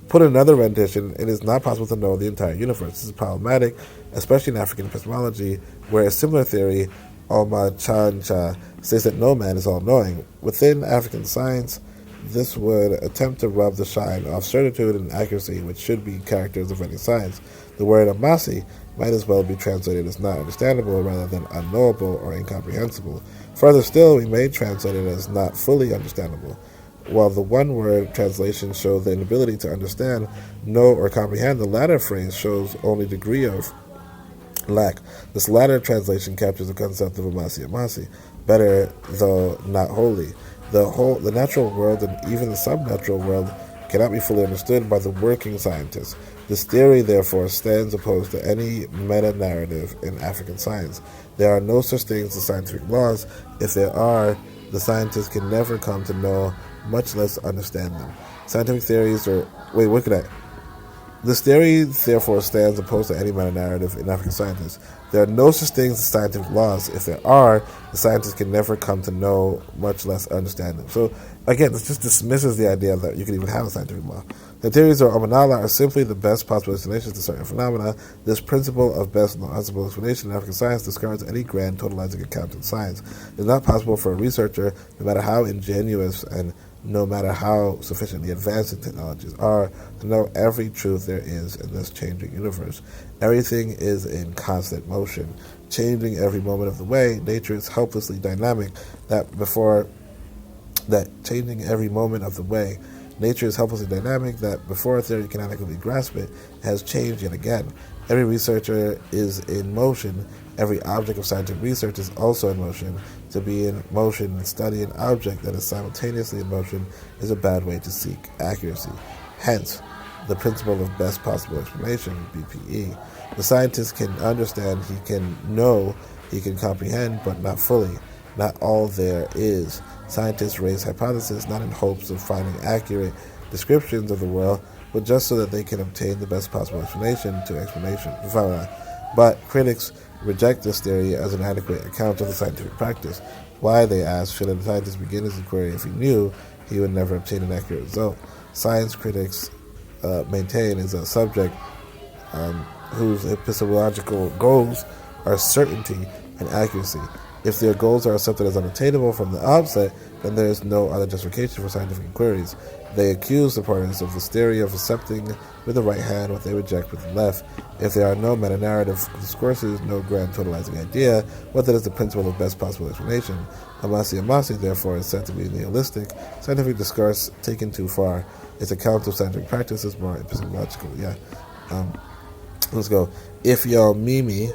Put another rendition, it is not possible to know the entire universe. This is problematic, especially in African epistemology, where a similar theory, Oma Chancha, says that no man is all-knowing. Within African science, this would attempt to rub the shine off certitude and accuracy, which should be characters of any science. The word Amasi might as well be translated as not understandable rather than unknowable or incomprehensible. Further still, we may translate it as not fully understandable. While the one-word translation shows the inability to understand, know, or comprehend, the latter phrase shows only degree of lack. This latter translation captures the concept of Amasi, better though not wholly. The natural world and even the subnatural world cannot be fully understood by the working scientist. This theory, therefore, stands opposed to any meta-narrative in African science. There are no such things as scientific laws. If there are, the scientists can never come to know, much less understand them. Scientific theories are... Wait, what could I... This theory, therefore, stands opposed to any meta-narrative in African scientists. There are no such things as scientific laws. If there are, the scientists can never come to know, much less understand them. So, again, this just dismisses the idea that you can even have a scientific law. The theories of Omanala are simply the best possible explanations to certain phenomena. This principle of best possible explanation in African science discards any grand totalizing account in science. It is not possible for a researcher, no matter how ingenious and no matter how sufficiently advanced the technologies are, to know every truth there is in this changing universe. Everything is in constant motion, changing every moment of the way. Nature is helplessly dynamic changing every moment of the way. Nature is helplessly dynamic that before a theory can adequately grasp it, has changed yet again. Every researcher is in motion. Every object of scientific research is also in motion. To be in motion and study an object that is simultaneously in motion is a bad way to seek accuracy. Hence, the principle of best possible explanation, BPE. The scientist can understand, he can know, he can comprehend, but not fully. Not all there is. Scientists raise hypotheses not in hopes of finding accurate descriptions of the world, but just so that they can obtain the best possible explanation to explanation. But critics reject this theory as an adequate account of the scientific practice. Why, they ask, should a scientist begin his inquiry if he knew he would never obtain an accurate result? Science critics maintain is a subject whose epistemological goals are certainty and accuracy. If their goals are accepted as unattainable from the outset, then there is no other justification for scientific inquiries. They accuse the parties of this theory of accepting with the right hand what they reject with the left. If there are no meta-narrative discourses, no grand totalizing idea, what then is the principle of best possible explanation? Amasi, therefore, is said to be nihilistic. Scientific discourse taken too far. Its account of scientific practice is more epistemological. Let's go. If yo Mimi...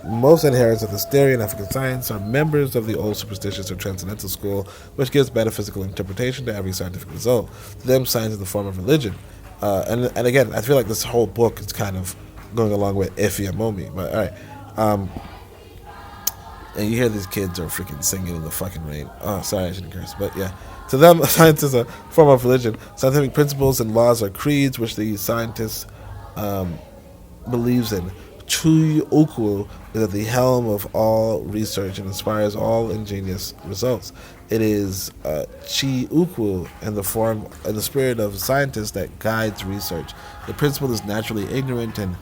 most adherents of this theory in African science are members of the old superstitious or transcendental school, which gives metaphysical interpretation to every scientific result. To them, science is the form of religion. And again, I feel like this whole book is kind of going along with Ifya Momi. But all right, and you hear these kids are freaking singing in the fucking rain. Oh, sorry, I shouldn't curse. But yeah, to them, science is a form of religion. Scientific principles and laws are creeds which the scientist believes in. Chi Ukwu is at the helm of all research and inspires all ingenious results. It is Chi Ukwu in the spirit of a scientist that guides research. The principle is naturally ignorant, and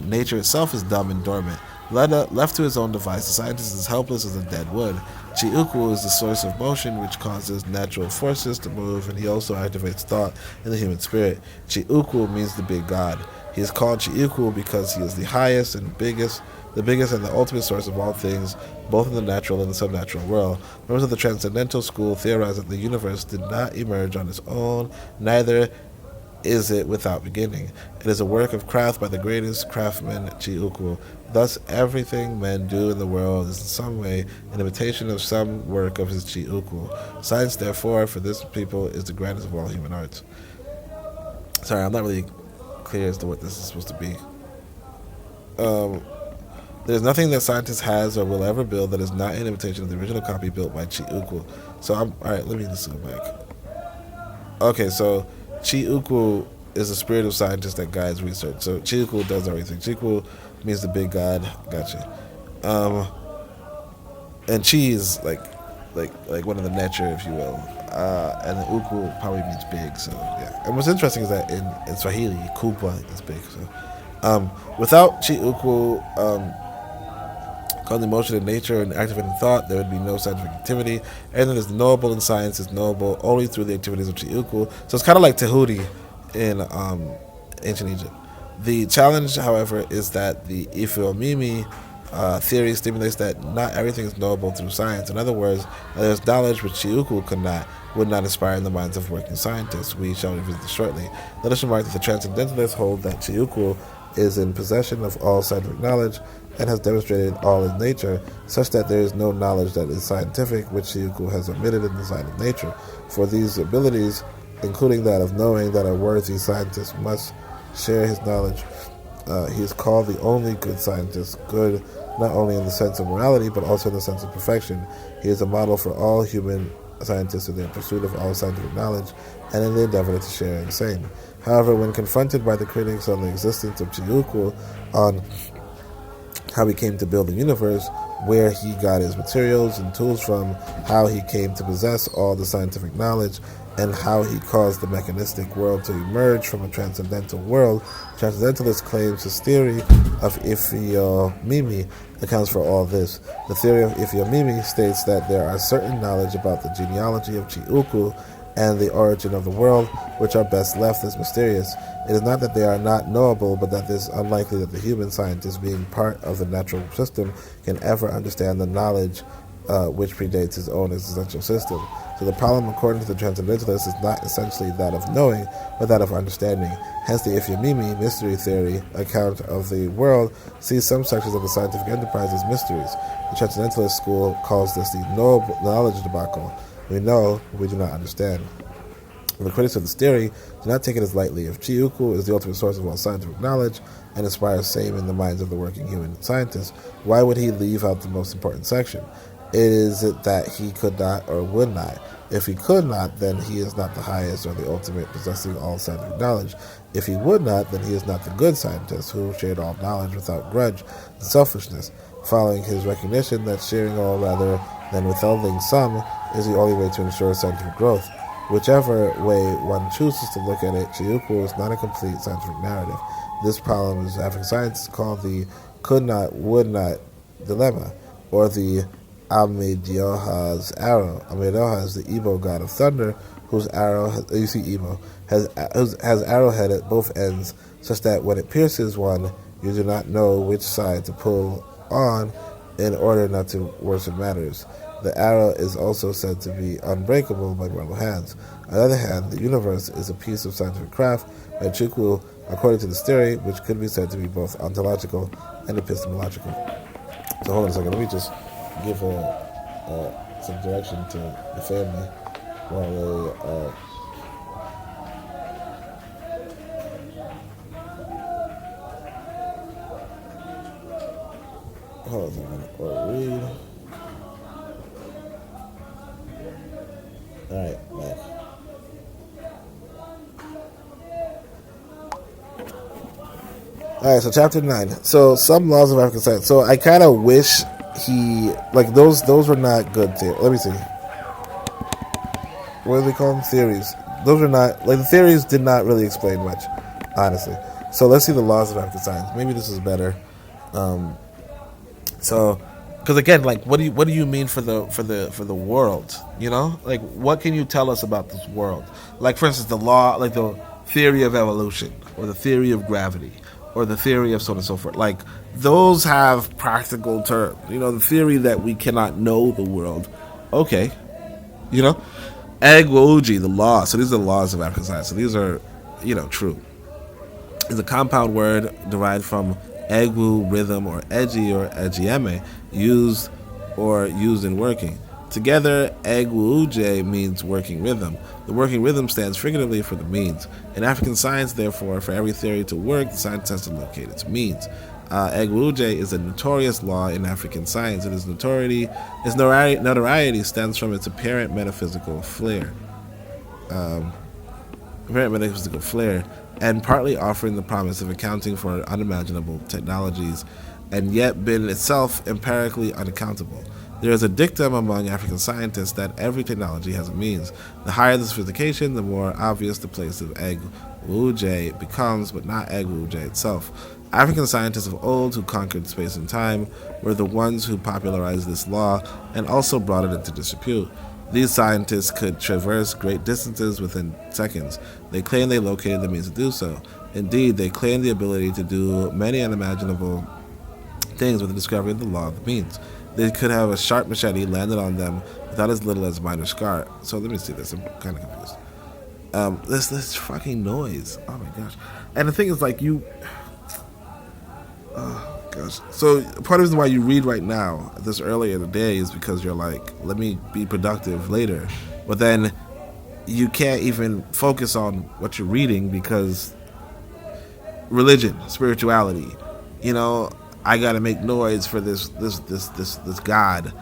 nature itself is dumb and dormant. Left to his own device, the scientist is helpless as a dead wood. Chi Ukwu is the source of motion, which causes natural forces to move, and he also activates thought in the human spirit. Chi Ukwu means the big God. He is called Chi Ukwu because he is the highest and the biggest and the ultimate source of all things, both in the natural and the subnatural world. Members of the transcendental school theorize that the universe did not emerge on its own, neither is it without beginning. It is a work of craft by the greatest craftsman, Chi Ukwu. Thus, everything men do in the world is in some way an imitation of some work of his Chi Ukwu. Science, therefore, for this people, is the grandest of all human arts. Sorry, I'm not really clear as to what this is supposed to be. There's nothing that scientists has or will ever build that is not an imitation of the original copy built by Chi Ukwu. So alright, let me just go back. Okay, so Chi Ukwu is the spirit of scientist that guides research. So Chi Ukwu does everything. Chi Ukwu means the big God. Gotcha. And Chi is like one of the nature, if you will. And the Ukwu probably means big. So yeah. And what's interesting is that in Swahili, Kubwa is big. So without Chi Ukwu causing motion in nature and activating thought, there would be no scientific activity. Everything that is knowable in science is knowable only through the activities of Chi Ukwu. So it's kind of like Tahuti in ancient Egypt. The challenge, however, is that the Ifeomimi theory stimulates that not everything is knowable through science. In other words, there's knowledge which Chi Ukwu would not inspire in the minds of working scientists. We shall revisit this shortly. Let us remark that the transcendentalists hold that Chi Ukwu is in possession of all scientific knowledge and has demonstrated all in nature, such that there is no knowledge that is scientific which Chi Ukwu has omitted in the sign of nature. For these abilities including that of knowing that a worthy scientist must share his knowledge. He is called the only good scientist, good not only in the sense of morality, but also in the sense of perfection. He is a model for all human scientists in their pursuit of all scientific knowledge and in the endeavor to share in the same. However, when confronted by the critics on the existence of Chiuku, on how he came to build the universe, where he got his materials and tools from, how he came to possess all the scientific knowledge, and how he caused the mechanistic world to emerge from a transcendental world, Transcendentalist claims his theory of Ifeomimi accounts for all this. The theory of Ifeomimi states that there are certain knowledge about the genealogy of Chiuku and the origin of the world, which are best left as mysterious. It is not that they are not knowable, but that it is unlikely that the human scientist, being part of the natural system, can ever understand the knowledge which predates his own existential system. So the problem, according to the Transcendentalists, is not essentially that of knowing, but that of understanding. Hence the Ifeomimi mystery theory account of the world sees some sections of the scientific enterprise as mysteries. The Transcendentalist school calls this the knowledge debacle. We know, but we do not understand. The critics of this theory do not take it as lightly. If Chiuku is the ultimate source of all scientific knowledge and inspires same in the minds of the working human scientist, why would he leave out the most important section? Is it that he could not or would not? If he could not, then he is not the highest or the ultimate, possessing all scientific knowledge. If he would not, then he is not the good scientist who shared all knowledge without grudge and selfishness, following his recognition that sharing all rather than withholding some is the only way to ensure scientific growth. Whichever way one chooses to look at it, Chiuku is not a complete scientific narrative. This problem is African science called the could not, would not dilemma, or the Amedioha's arrow. Amedioha is the Igbo god of thunder, whose arrow, you see Igbo, has arrowhead at both ends, such that when it pierces one, you do not know which side to pull on in order not to worsen matters. The arrow is also said to be unbreakable by mortal hands. On the other hand, the universe is a piece of scientific craft by Chukwu, according to this theory, which could be said to be both ontological and epistemological. So hold on a second, let me just give some direction to the family while they hold on a second, or read. Alright, back. Alright, so chapter 9. So some laws of African science. So I kind of wish he, like, those were not good theories. Let me see. What do they call them? Theories. Those are not, like, the theories did not really explain much, honestly. So let's see the laws of African science. Maybe this is better. So, because again, like, what do you mean for the world? You know, like, what can you tell us about this world? Like, for instance, the law, like the theory of evolution, or the theory of gravity, or the theory of so on and so forth. Like, those have practical terms. You know, the theory that we cannot know the world. Okay, you know, Agwauji, the law. So these are the laws of African science. So these are, you know, true. It's a compound word derived from Egwu, rhythm, or Eji, or Ejieme, used in working. Together, Egwu means working rhythm. The working rhythm stands figuratively for the means. In African science, therefore, for every theory to work, the scientist has to locate its means. Egwu is a notorious law in African science. Its notoriety stems from its apparent metaphysical flair. And partly offering the promise of accounting for unimaginable technologies, and yet been itself empirically unaccountable. There is a dictum among African scientists that every technology has a means. The higher the sophistication, the more obvious the place of Egwu becomes, but not Egwu itself. African scientists of old who conquered space and time were the ones who popularized this law and also brought it into disrepute. These scientists could traverse great distances within seconds. They claim they located the means to do so. Indeed, they claim the ability to do many unimaginable things with the discovery of the law of the means. They could have a sharp machete landed on them without as little as a minor scar. So let me see this. I'm kind of confused. This fucking noise. Oh my gosh. And the thing is, like, oh gosh. So part of the reason why you read right now, this early in the day, is because you're like, let me be productive later. But then you can't even focus on what you're reading because religion, spirituality, I gotta make noise for this god,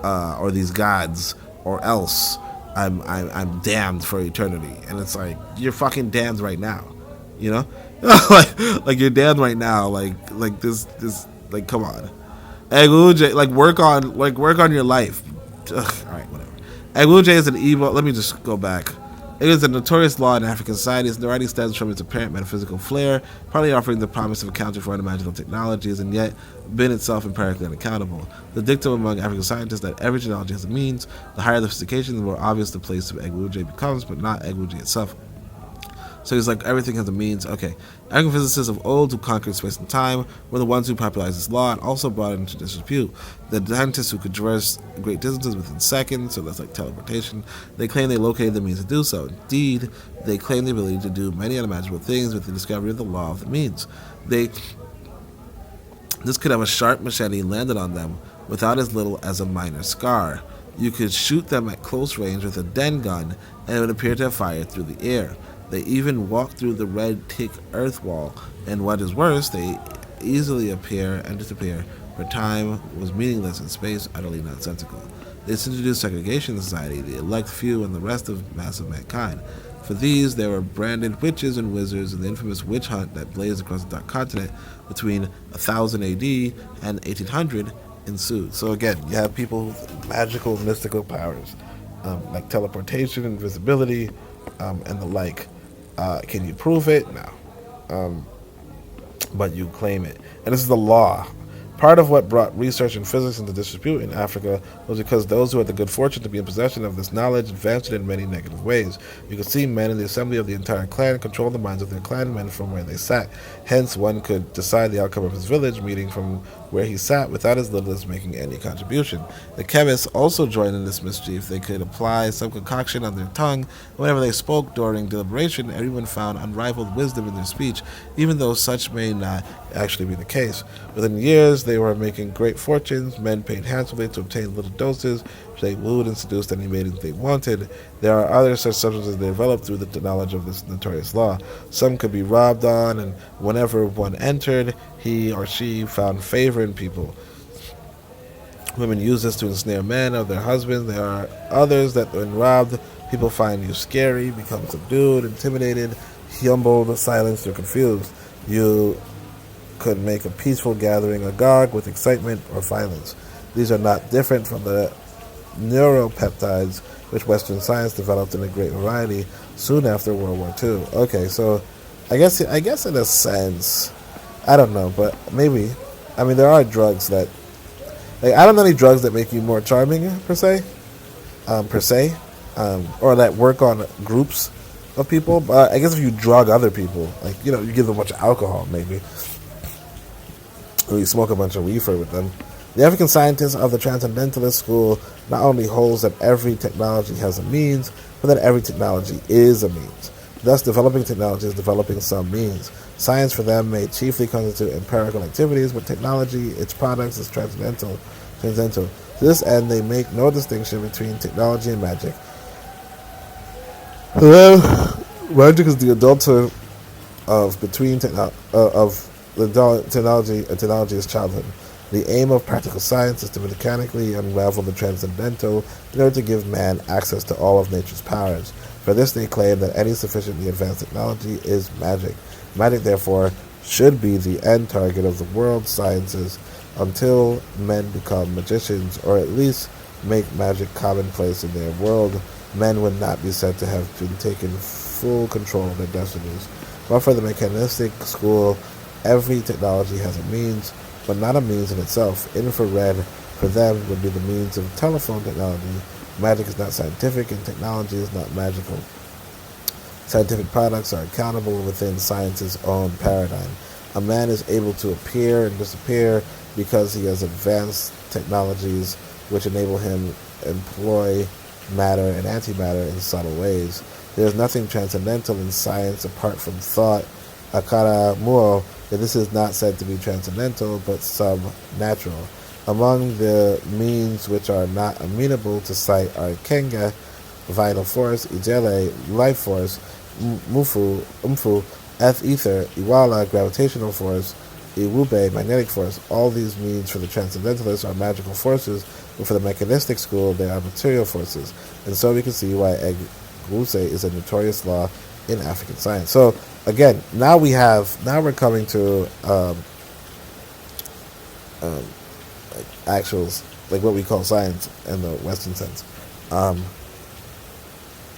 or these gods, or else I'm damned for eternity. And it's like, you're fucking damned right now, like you're damned right now, like this, come on, Eguje, work on your life. Ugh, all right, whatever. Eguje is an evil. Let me just go back. It is a notorious law in African society. Its notoriety stems from its apparent metaphysical flair, partly offering the promise of accounting for unimaginable technologies, and yet being itself empirically unaccountable. The dictum among African scientists that every technology has a means. The higher the sophistication, the more obvious the place of Eguje becomes, but not Eguje itself. So he's like, everything has a means. Okay. African physicists of old who conquered space and time were the ones who popularized this law and also brought it into disrepute. The scientists who could traverse great distances within seconds, so that's like teleportation, they claim they located the means to do so. Indeed, they claim the ability to do many unimaginable things with the discovery of the law of the means. This could have a sharp machete landed on them without as little as a minor scar. You could shoot them at close range with a den gun and it would appear to have fired through the air. They even walk through the red tick earth wall, and what is worse, they easily appear and disappear, for time was meaningless and space utterly nonsensical. This introduced segregation in society, the elect few and the rest of mass of mankind. For these, there were branded witches and wizards in the infamous witch hunt that blazed across the dark continent between 1000 AD and 1800 ensued. So again, you have people with magical, mystical powers, like teleportation, invisibility, and the like. Can you prove it? No. But you claim it. And this is the law. Part of what brought research in physics into disrepute in Africa was because those who had the good fortune to be in possession of this knowledge advanced it in many negative ways. You could see men in the assembly of the entire clan control the minds of their clanmen from where they sat. Hence, one could decide the outcome of his village meeting from where he sat without as little as making any contribution. The chemists also joined in this mischief. They could apply some concoction on their tongue. Whenever they spoke during deliberation, everyone found unrivaled wisdom in their speech, even though such may not actually be the case. Within years, they were making great fortunes. Men paid handsomely to obtain little doses, which they wooed and seduced any maidens they wanted. There are other such substances they developed through the knowledge of this notorious law. Some could be robbed on, and whenever one entered, he or she found favor in people. Women use this to ensnare men of their husbands. There are others that when robbed, people find you scary, become subdued, intimidated, humbled, silenced, or confused. You could make a peaceful gathering agog with excitement or violence. These are not different from the neuropeptides which Western science developed in a great variety soon after World War II. Okay, so I guess in a sense, I don't know, but maybe. I mean, there are drugs that, I don't know any drugs that make you more charming per se, or that work on groups of people. But I guess if you drug other people, you give them a bunch of alcohol, maybe. Or you smoke a bunch of reefer with them. The African scientist of the Transcendentalist school not only holds that every technology has a means, but that every technology is a means. Thus, developing technology is developing some means. Science for them may chiefly constitute empirical activities, but technology, its products, is transcendental. To this end, they make no distinction between technology and magic. Magic is the adulthood of technology, and technology is childhood. The aim of practical science is to mechanically unravel the transcendental in order to give man access to all of nature's powers. For this, they claim that any sufficiently advanced technology is magic. Magic, therefore, should be the end target of the world's sciences until men become magicians, or at least make magic commonplace in their world. Men would not be said to have been taken full control of their destinies. But for the mechanistic school, every technology has a means, but not a means in itself. Infrared, for them, would be the means of telephone technology. Magic is not scientific, and technology is not magical. Scientific products are accountable within science's own paradigm. A man is able to appear and disappear because he has advanced technologies which enable him to employ matter and antimatter in subtle ways. There is nothing transcendental in science apart from thought. Akara Muo, that this is not said to be transcendental, but subnatural. Among the means which are not amenable to sight are Kenga, vital force, ijele, life force, umfu, ether, iwala, gravitational force, iwube, magnetic force. All these means for the transcendentalists are magical forces, but for the mechanistic school, they are material forces. And so we can see why Egwuse is a notorious law in African science. So again, now we're coming to like actuals, like what we call science in the Western sense.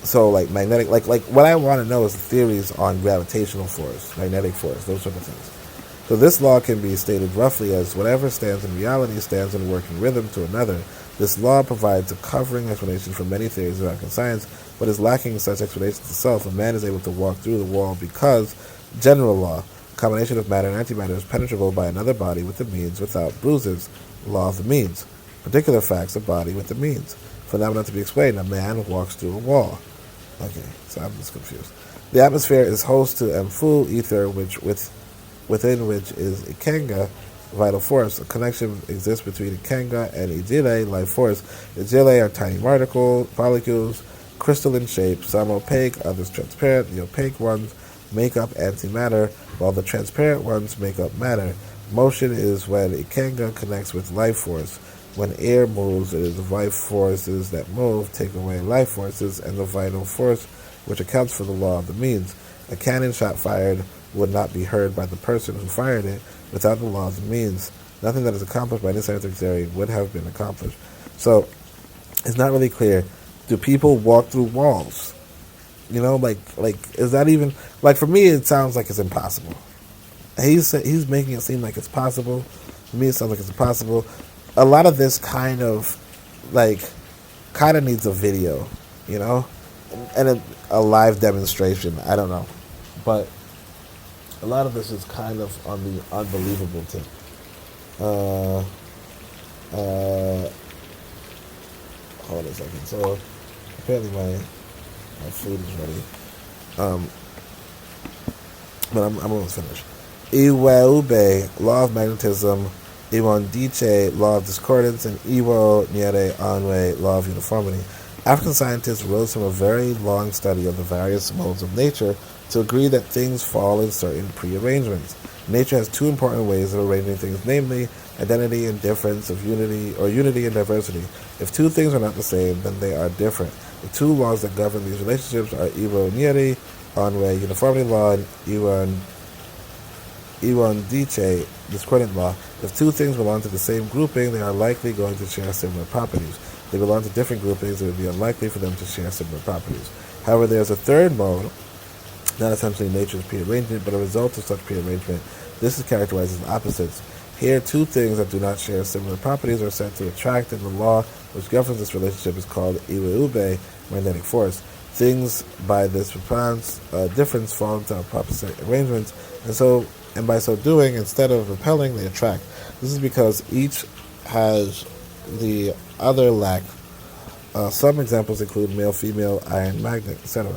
So like magnetic, like what I want to know is the theories on gravitational force, magnetic force, those sort of things. So this law can be stated roughly as whatever stands in reality stands in working rhythm to another. This law provides a covering explanation for many theories of African science, but is lacking such explanations itself. A man is able to walk through the wall because general law, a combination of matter and antimatter, is penetrable by another body with the means without bruises. Law of the means. Particular facts of body with the means. Phenomena to be explained. A man walks through a wall. Okay, so I'm just confused. The atmosphere is host to Mfu, ether, within which is Ikenga, vital force. A connection exists between Ikenga and Ijile, life force. Ijile are tiny molecules, crystalline shape, some opaque, others transparent. The opaque ones make up antimatter, while the transparent ones make up matter. Motion is when Ikenga connects with life force. When air moves, it is the life forces that move, take away life forces, and the vital force, which accounts for the law of the means. A cannon shot fired would not be heard by the person who fired it without the law of the means. Nothing that is accomplished by any scientific theory would have been accomplished. So, it's not really clear. Do people walk through walls? You know, like is that even, like for me it sounds like it's impossible. He's making it seem like it's possible. For me it sounds like it's impossible. A lot of this kind of needs a video, you know, and a live demonstration. I don't know, but a lot of this is kind of on the unbelievable tip. Hold on a second. So apparently my food is ready. But I'm almost finished. Iweube, law of magnetism. Iwondiche, law of discordance, and Iwo Nyere Anwe, law of uniformity. African scientists rose from a very long study of the various modes of nature to agree that things fall in certain prearrangements. Nature has two important ways of arranging things, namely identity and difference, of unity or unity and diversity. If two things are not the same, then they are different. The two laws that govern these relationships are Iwo Nyere Anwe, uniformity law, and Iwondiche, discordant law. If two things belong to the same grouping, they are likely going to share similar properties. If they belong to different groupings, it would be unlikely for them to share similar properties. However, there is a third mode, not essentially nature's prearrangement, but a result of such prearrangement. This is characterized as opposites. Here, two things that do not share similar properties are said to attract, and the law which governs this relationship is called Iweube, magnetic force. Things by this difference fall into opposite arrangements, and by so doing, instead of repelling, they attract. This is because each has the other lack. Some examples include male, female, iron, magnet, etc.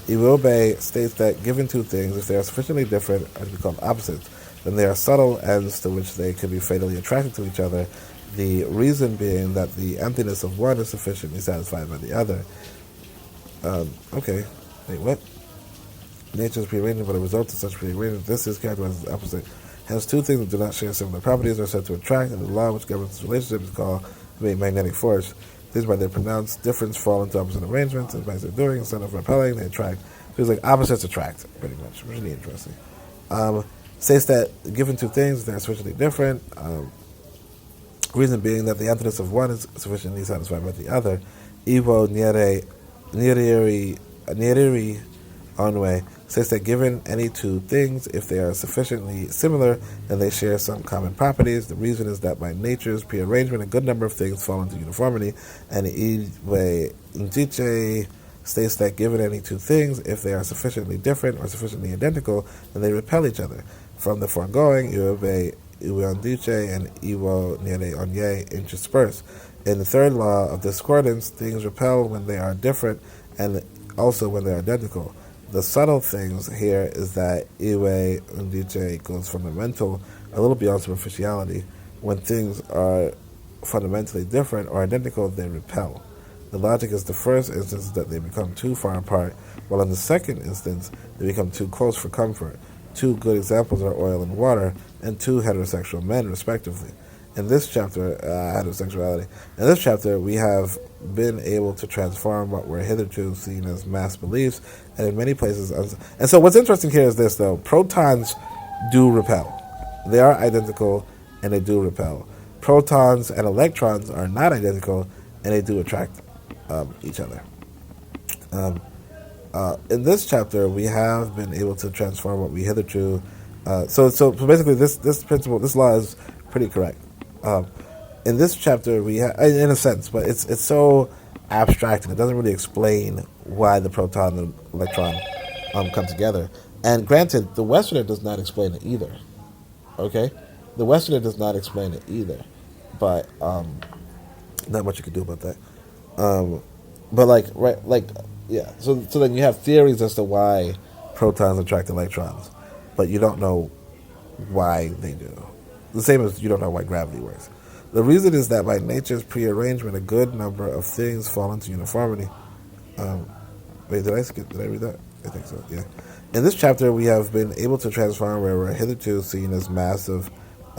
Iwobe states that given two things, if they are sufficiently different, are to be called opposites, then they are subtle ends to which they could be fatally attracted to each other. The reason being that the emptiness of one is sufficiently satisfied by the other. Okay. Wait, what? Nature's prearrangement, but a result of such prearrangement, this is characterized as opposite. Hence, two things that do not share similar properties are said to attract, and the law which governs this relationship is called the magnetic force. These, by their pronounced difference, fall into opposite arrangements, and by so doing, instead of repelling, they attract. So it's like opposites attract, pretty much. Really interesting. Says that given two things, they're sufficiently different. Reason being that the emptiness of one is sufficiently satisfied by the other. Iwo Nyeri Onwe says that given any two things, if they are sufficiently similar, then they share some common properties. The reason is that by nature's prearrangement, a good number of things fall into uniformity. And Iwe Ndiche states that given any two things, if they are sufficiently different or sufficiently identical, then they repel each other. From the foregoing, Iwe Ndiche and Iwo Nyere Onye intersperse. In the third law of discordance, things repel when they are different and also when they are identical. The subtle things here is that Iwe Ndiche goes fundamental, a little beyond superficiality. When things are fundamentally different or identical, they repel. The logic is the first instance that they become too far apart, while in the second instance, they become too close for comfort. Two good examples are oil and water, and two heterosexual men, respectively. In this chapter, heterosexuality. In this chapter, we have been able to transform what were hitherto seen as mass beliefs, and in many places. And so, what's interesting here is this, though: protons do repel. They are identical, and they do repel. Protons and electrons are not identical, and they do attract each other. In this chapter, we have been able to transform what we hitherto. So basically, this principle, this law is pretty correct. In this chapter, we have, in a sense, but it's so abstract and it doesn't really explain why the proton and electron come together. And granted, the Westerner does not explain it either. Okay, the Westerner does not explain it either, but not much you can do about that. But yeah. So then you have theories as to why protons attract electrons, but you don't know why they do. The same as you don't know why gravity works. The reason is that by nature's prearrangement, a good number of things fall into uniformity. Wait, did I read that? I think so, yeah. In this chapter, we have been able to transform where we're hitherto seen as massive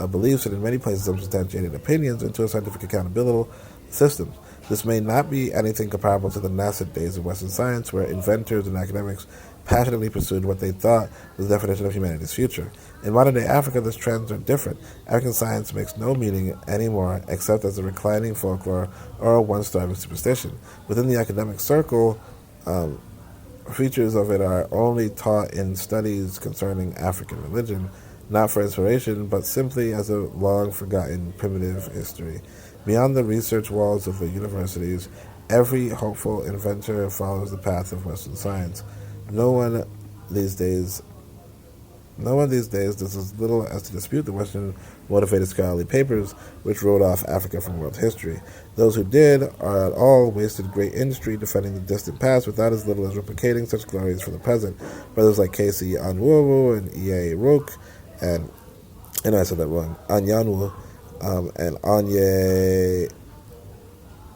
beliefs and in many places substantiated opinions into a scientific accountability system. This may not be anything comparable to the nascent days of Western science, where inventors and academics passionately pursued what they thought was the definition of humanity's future. In modern-day Africa, the trends are different. African science makes no meaning anymore except as a reclining folklore or a once-thriving superstition. Within the academic circle, features of it are only taught in studies concerning African religion, not for inspiration, but simply as a long-forgotten primitive history. Beyond the research walls of the universities, every hopeful inventor follows the path of Western science. No one these days does as little as to dispute the Western-motivated scholarly papers which wrote off Africa from world history. Those who did are at all wasted great industry defending the distant past without as little as replicating such glories for the present. Brothers like K.C. Anwowo and E.A. Roque, and I know I said that wrong, Anyanwu, and Anye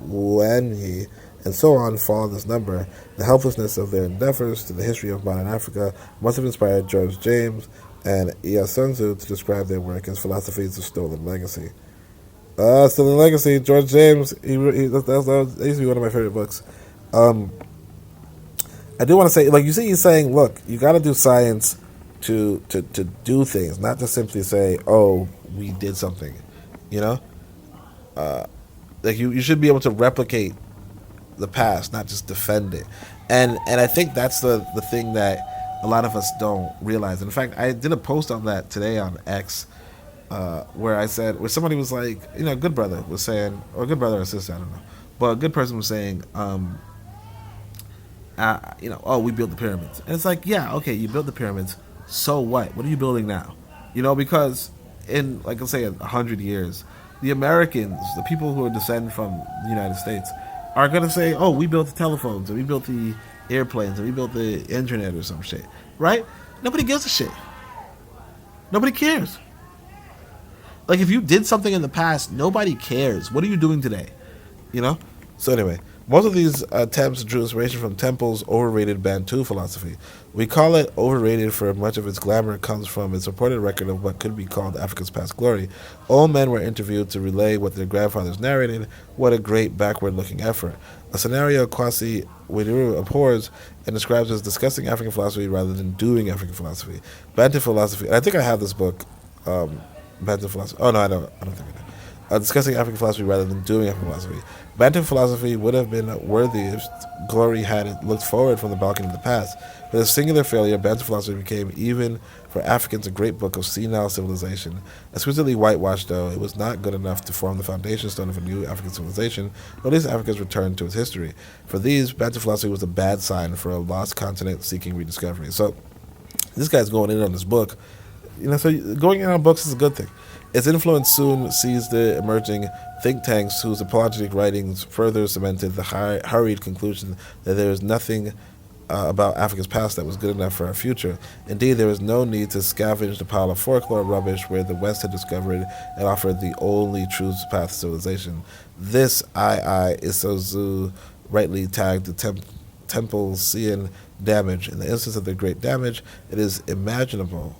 Wenyi, and so on, fall in this number. The helplessness of their endeavors to the history of modern Africa must have inspired George James and Iyasunzu to describe their work as philosophies of stolen legacy. Stolen legacy, George James, that used to be one of my favorite books. I do want to say, like, you see, he's saying, look, you got to do science to do things, not to simply say, oh, we did something, you know? Like, you should be able to replicate the past, not just defend it. And I think that's the thing that a lot of us don't realize. In fact, I did a post on that today on X, where somebody was like, you know, a good brother was saying, or a good brother or sister, I don't know, but a good person was saying, you know, oh, we built the pyramids. And it's like, yeah, okay, you built the pyramids, so what? What are you building now? You know, because in, like, let's say 100 years, the Americans, the people who are descended from the United States, are going to say, oh, we built the telephones, and we built the airplanes, and we built the internet or some shit, right? Nobody gives a shit. Nobody cares. Like, if you did something in the past, nobody cares. What are you doing today? You know? So anyway, most of these attempts drew inspiration from Temple's overrated Bantu philosophy. We call it overrated for much of its glamour comes from its reported record of what could be called Africa's past glory. All men were interviewed to relay what their grandfathers narrated. What a great backward-looking effort. A scenario Kwasi Widiru abhors and describes as discussing African philosophy rather than doing African philosophy. Bantu philosophy, I think I have this book, Bantu philosophy. Oh, no, I don't think I do. Discussing African philosophy rather than doing African philosophy. Bantu philosophy would have been worthy if glory had it looked forward from the balcony of the past. With a singular failure, Bantu philosophy became, even for Africans, a great book of senile civilization. Exquisitely whitewashed, though, it was not good enough to form the foundation stone of a new African civilization, or at least Africa's return to its history. For these, Bantu philosophy was a bad sign for a lost continent seeking rediscovery. So, this guy's going in on this book. You know, so going in on books is a good thing. Its influence soon seized the emerging think tanks whose apologetic writings further cemented the hurried conclusion that there is nothing about Africa's past that was good enough for our future. Indeed, there was no need to scavenge the pile of folklore rubbish where the West had discovered and offered the only true path to civilization. This Isozu rightly tagged the Temple-Sian damage. In the instance of the Great Damage, it is imaginable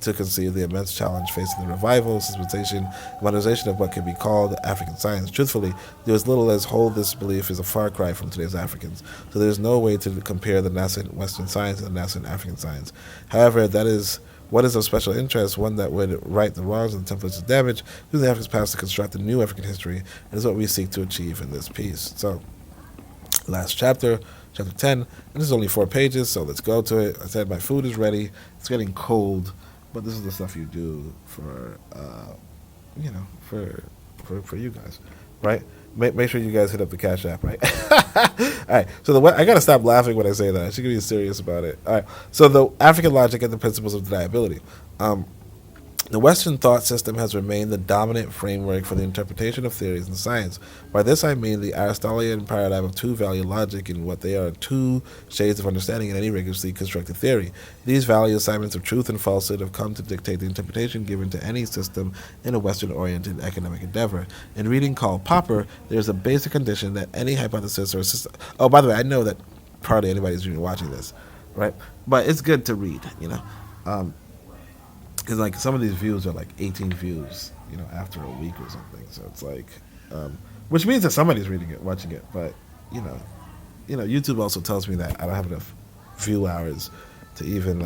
to conceive the immense challenge facing the revival, systematization, and modernization of what can be called African science. Truthfully, there is little as hold this belief is a far cry from today's Africans, so there is no way to compare the nascent Western science and the nascent African science. However, that is what is of special interest, one that would right the wrongs of the Templates' damage, using the African's past to construct a new African history, and is what we seek to achieve in this piece. So, last chapter 10, and this is only 4 pages, so let's go to it. I said my food is ready. It's getting cold, but this is the stuff you do for, for you guys, right? Make sure you guys hit up the Cash App, right? All right, so I got to stop laughing when I say that. I should be serious about it. All right, so the African logic and the principles of deniability. The Western thought system has remained the dominant framework for the interpretation of theories in science. By this I mean the Aristotelian paradigm of two-value logic, in what they are two shades of understanding in any rigorously constructed theory. These value assignments of truth and falsehood have come to dictate the interpretation given to any system in a Western-oriented economic endeavor. In reading Karl Popper, there is a basic condition that any hypothesis or system... Oh, by the way, I know that hardly anybody's even watching this, right? But it's good to read, because like some of these views are like 18 views, after a week or something. So it's like, which means that somebody's reading it, watching it. But YouTube also tells me that I don't have enough view hours to even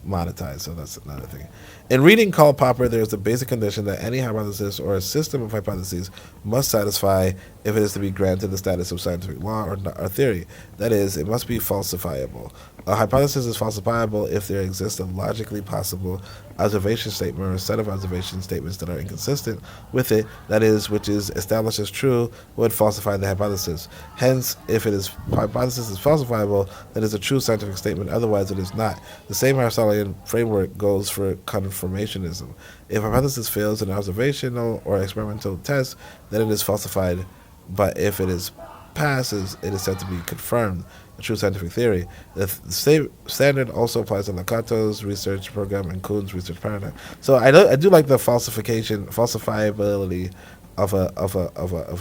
monetize. So that's another thing. In reading Karl Popper, there's a basic condition that any hypothesis or a system of hypotheses must satisfy if it is to be granted the status of scientific law or theory. That is, it must be falsifiable. A hypothesis is falsifiable if there exists a logically possible observation statement or a set of observation statements that are inconsistent with it, that is, which is established as true, would falsify the hypothesis. Hence, if hypothesis is falsifiable, that is a true scientific statement, otherwise it is not. The same Aristotelian framework goes for confirmationism. If a hypothesis fails in an observational or experimental test, then it is falsified, but if it passes, it is said to be confirmed, a true scientific theory. The same standard also applies to Lakato's research program and Kuhn's research paradigm. So I do like the falsifiability of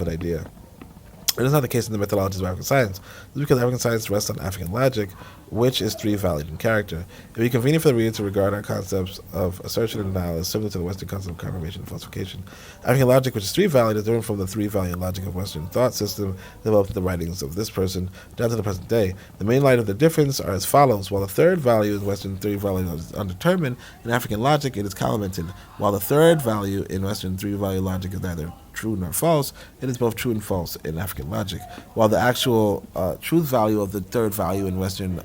an idea. It is not the case in the methodologies of African science. This is because African science rests on African logic, which is three-valued in character. It would be convenient for the reader to regard our concepts of assertion and denial as similar to the Western concept of confirmation and falsification. African logic, which is three-valued, is different from the three-valued logic of Western thought system developed in the writings of this person down to the present day. The main line of the difference are as follows. While the third value in Western three-value is undetermined, in African logic it is complemented. While the third value in Western three-value logic is neither true nor false, it is both true and false in African logic. While the actual truth value of the third value in Western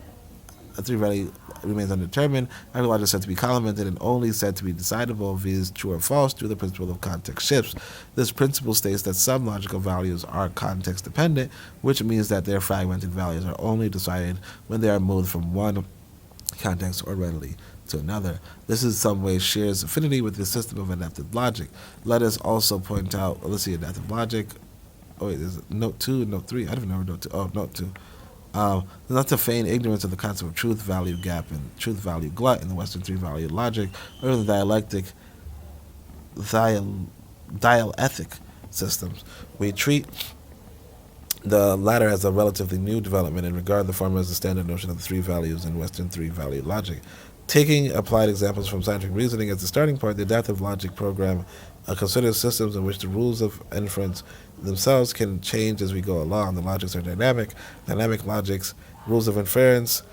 three value remains undetermined, African logic is said to be complemented and only said to be decidable if it is true or false through the principle of context shifts. This principle states that some logical values are context dependent, which means that their fragmented values are only decided when they are moved from one context or readily to another. This in some way shares affinity with the system of adaptive logic. Let us also point out, let's see, adaptive logic. Oh wait, there's note 2 and note 3. I don't even know note 2. Oh, note 2. Not to feign ignorance of the concept of truth-value gap and truth-value glut in the Western three-value logic, or the dialectic systems. We treat the latter as a relatively new development and regard the former as the standard notion of the three values in Western three-value logic. Taking applied examples from scientific reasoning as the starting point, the adaptive logic program considers systems in which the rules of inference themselves can change as we go along. The logics are dynamic. Dynamic logics, rules of inference,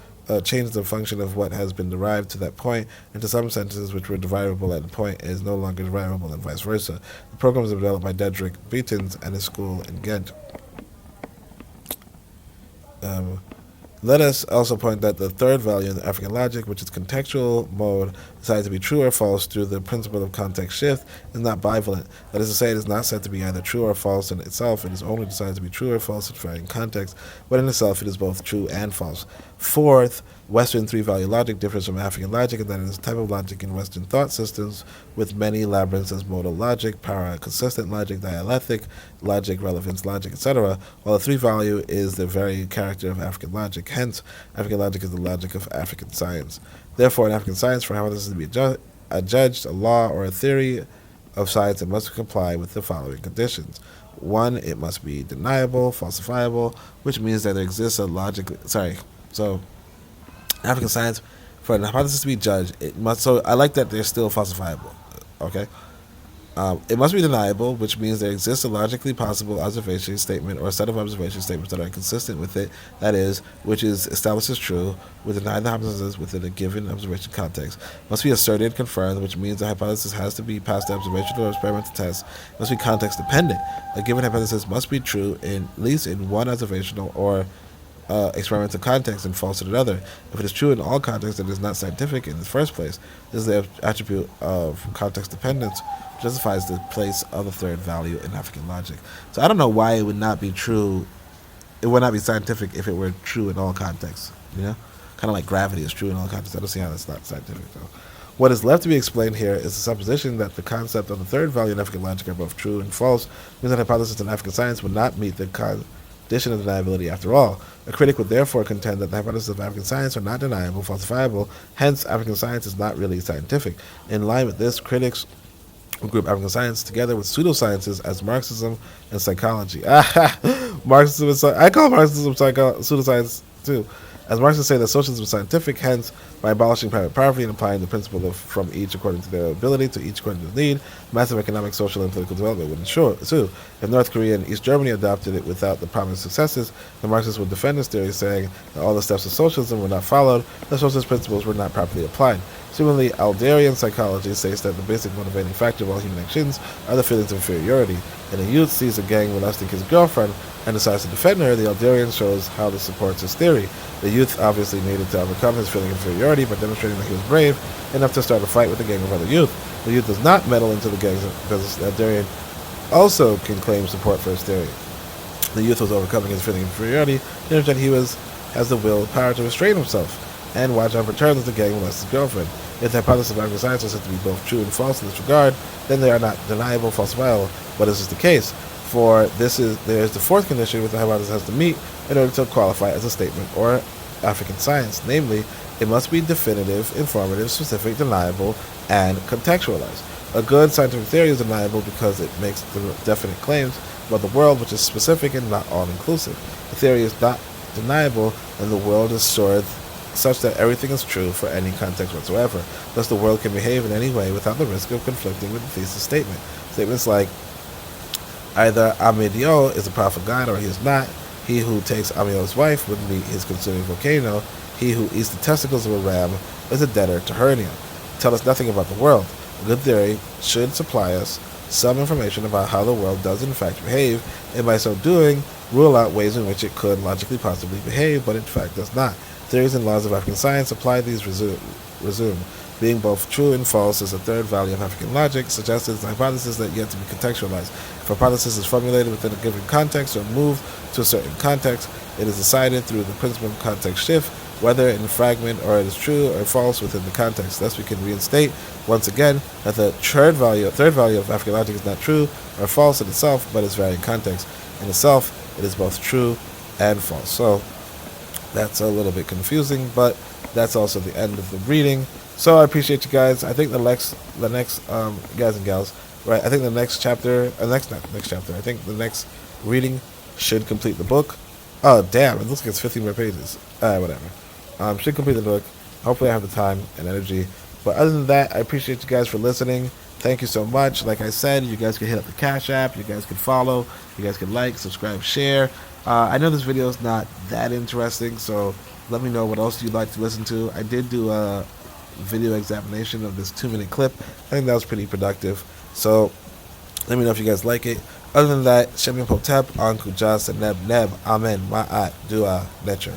change the function of what has been derived to that point into some sentences which were derivable at a point is no longer derivable and vice versa. The program was developed by Dedrick Beatons and his school in Ghent. Let us also point that the third value in the African logic, which is contextual mode, decided to be true or false through the principle of context shift, is not bivalent. That is to say, it is not said to be either true or false in itself. It is only decided to be true or false in varying context, but in itself it is both true and false. Fourth, Western three-value logic differs from African logic in that it is a type of logic in Western thought systems with many labyrinths as modal logic, para-consistent logic, dialectic logic, relevance logic, etc., while the three-value is the very character of African logic. Hence, African logic is the logic of African science. Therefore, in African science, for hypothesis to be judged, a law, or a theory of science, it must comply with the following conditions. One, it must be deniable, falsifiable, which means that there exists a logically... So African science, for an hypothesis to be judged, it must... So I like that they're still falsifiable, okay? It must be deniable, which means there exists a logically possible observation statement or a set of observation statements that are consistent with it, that is, which is established as true, with denying the hypothesis within a given observation context. It must be asserted, confirmed, which means the hypothesis has to be passed the observational or experimental test. It must be context dependent. A given hypothesis must be true in at least in one observational or experimental context and false in another. If it is true in all contexts, it is not scientific in the first place. This is the attribute of context dependence, which justifies the place of the third value in African logic. So I don't know why it would not be true. It would not be scientific if it were true in all contexts. You know, kind of like gravity is true in all contexts. I don't see how that's not scientific though. What is left to be explained here is the supposition that the concept of the third value in African logic are both true and false, means that hypothesis in African science would not meet the condition of deniability after all. A critic would therefore contend that the hypotheses of African science are not deniable, falsifiable, hence African science is not really scientific. In line with this, critics group African science together with pseudosciences as Marxism and psychology. Marxism, I call Marxism pseudoscience too. As Marxists say that socialism is scientific, hence, by abolishing private property and applying the principle of from each according to their ability to each according to their need, massive economic, social, and political development would ensue. If North Korea and East Germany adopted it without the promised successes, the Marxists would defend this theory, saying that all the steps of socialism were not followed, the socialist principles were not properly applied. Similarly, Alderian psychology states that the basic motivating factor of all human actions are the feelings of inferiority. And a youth sees a gang molesting his girlfriend and decides to defend her, the Alderian shows how this supports his theory. The youth obviously needed to overcome his feeling of inferiority by demonstrating that he was brave enough to start a fight with a gang of other youth. The youth does not meddle into the gangs because the Alderian also can claim support for his theory. The youth was overcoming his feeling of inferiority, demonstrating that he has the will and power to restrain himself and watch out for turns as the gang molests his girlfriend. If the hypothesis of African science is said to be both true and false in this regard, then they are not deniable, falsifiable. But this is the case. For there is the fourth condition which the hypothesis has to meet in order to qualify as a statement or African science. Namely, it must be definitive, informative, specific, deniable, and contextualized. A good scientific theory is deniable because it makes definite claims about the world, which is specific and not all-inclusive. The theory is not deniable, and the world is stored such that everything is true for any context whatsoever. Thus, the world can behave in any way without the risk of conflicting with the thesis statement. Statements like, either Amidio is a prophet God or he is not. He who takes Amidio's wife would meet his consuming volcano. He who eats the testicles of a ram is a debtor to Hernia. Tell us nothing about the world. A good theory should supply us some information about how the world does in fact behave, and by so doing, rule out ways in which it could logically possibly behave, but in fact does not. Theories and laws of African science apply these resume. Being both true and false is a third value of African logic, suggests a hypothesis that yet to be contextualized. If a hypothesis is formulated within a given context or moved to a certain context, it is decided through the principle of context shift, whether in a fragment or it is true or false within the context. Thus we can reinstate once again that the third value of African logic is not true or false in itself, but its varying context. In itself, it is both true and false. So that's a little bit confusing, but that's also the end of the reading. So I appreciate you guys. I think the next guys and gals, right? I think the next chapter, I think the next reading should complete the book. Oh damn! It looks like it's 15 more pages. Whatever. Should complete the book. Hopefully I have the time and energy. But other than that, I appreciate you guys for listening. Thank you so much. Like I said, you guys can hit up the Cash App. You guys can follow. You guys can like, subscribe, share. I know this video is not that interesting, so let me know what else you'd like to listen to. I did do a video examination of this 2-minute clip. I think that was pretty productive. So let me know if you guys like it. Other than that, Shemim Potep, Anku Jas, and Neb, Amen, Ma'at, Dua, Netcher.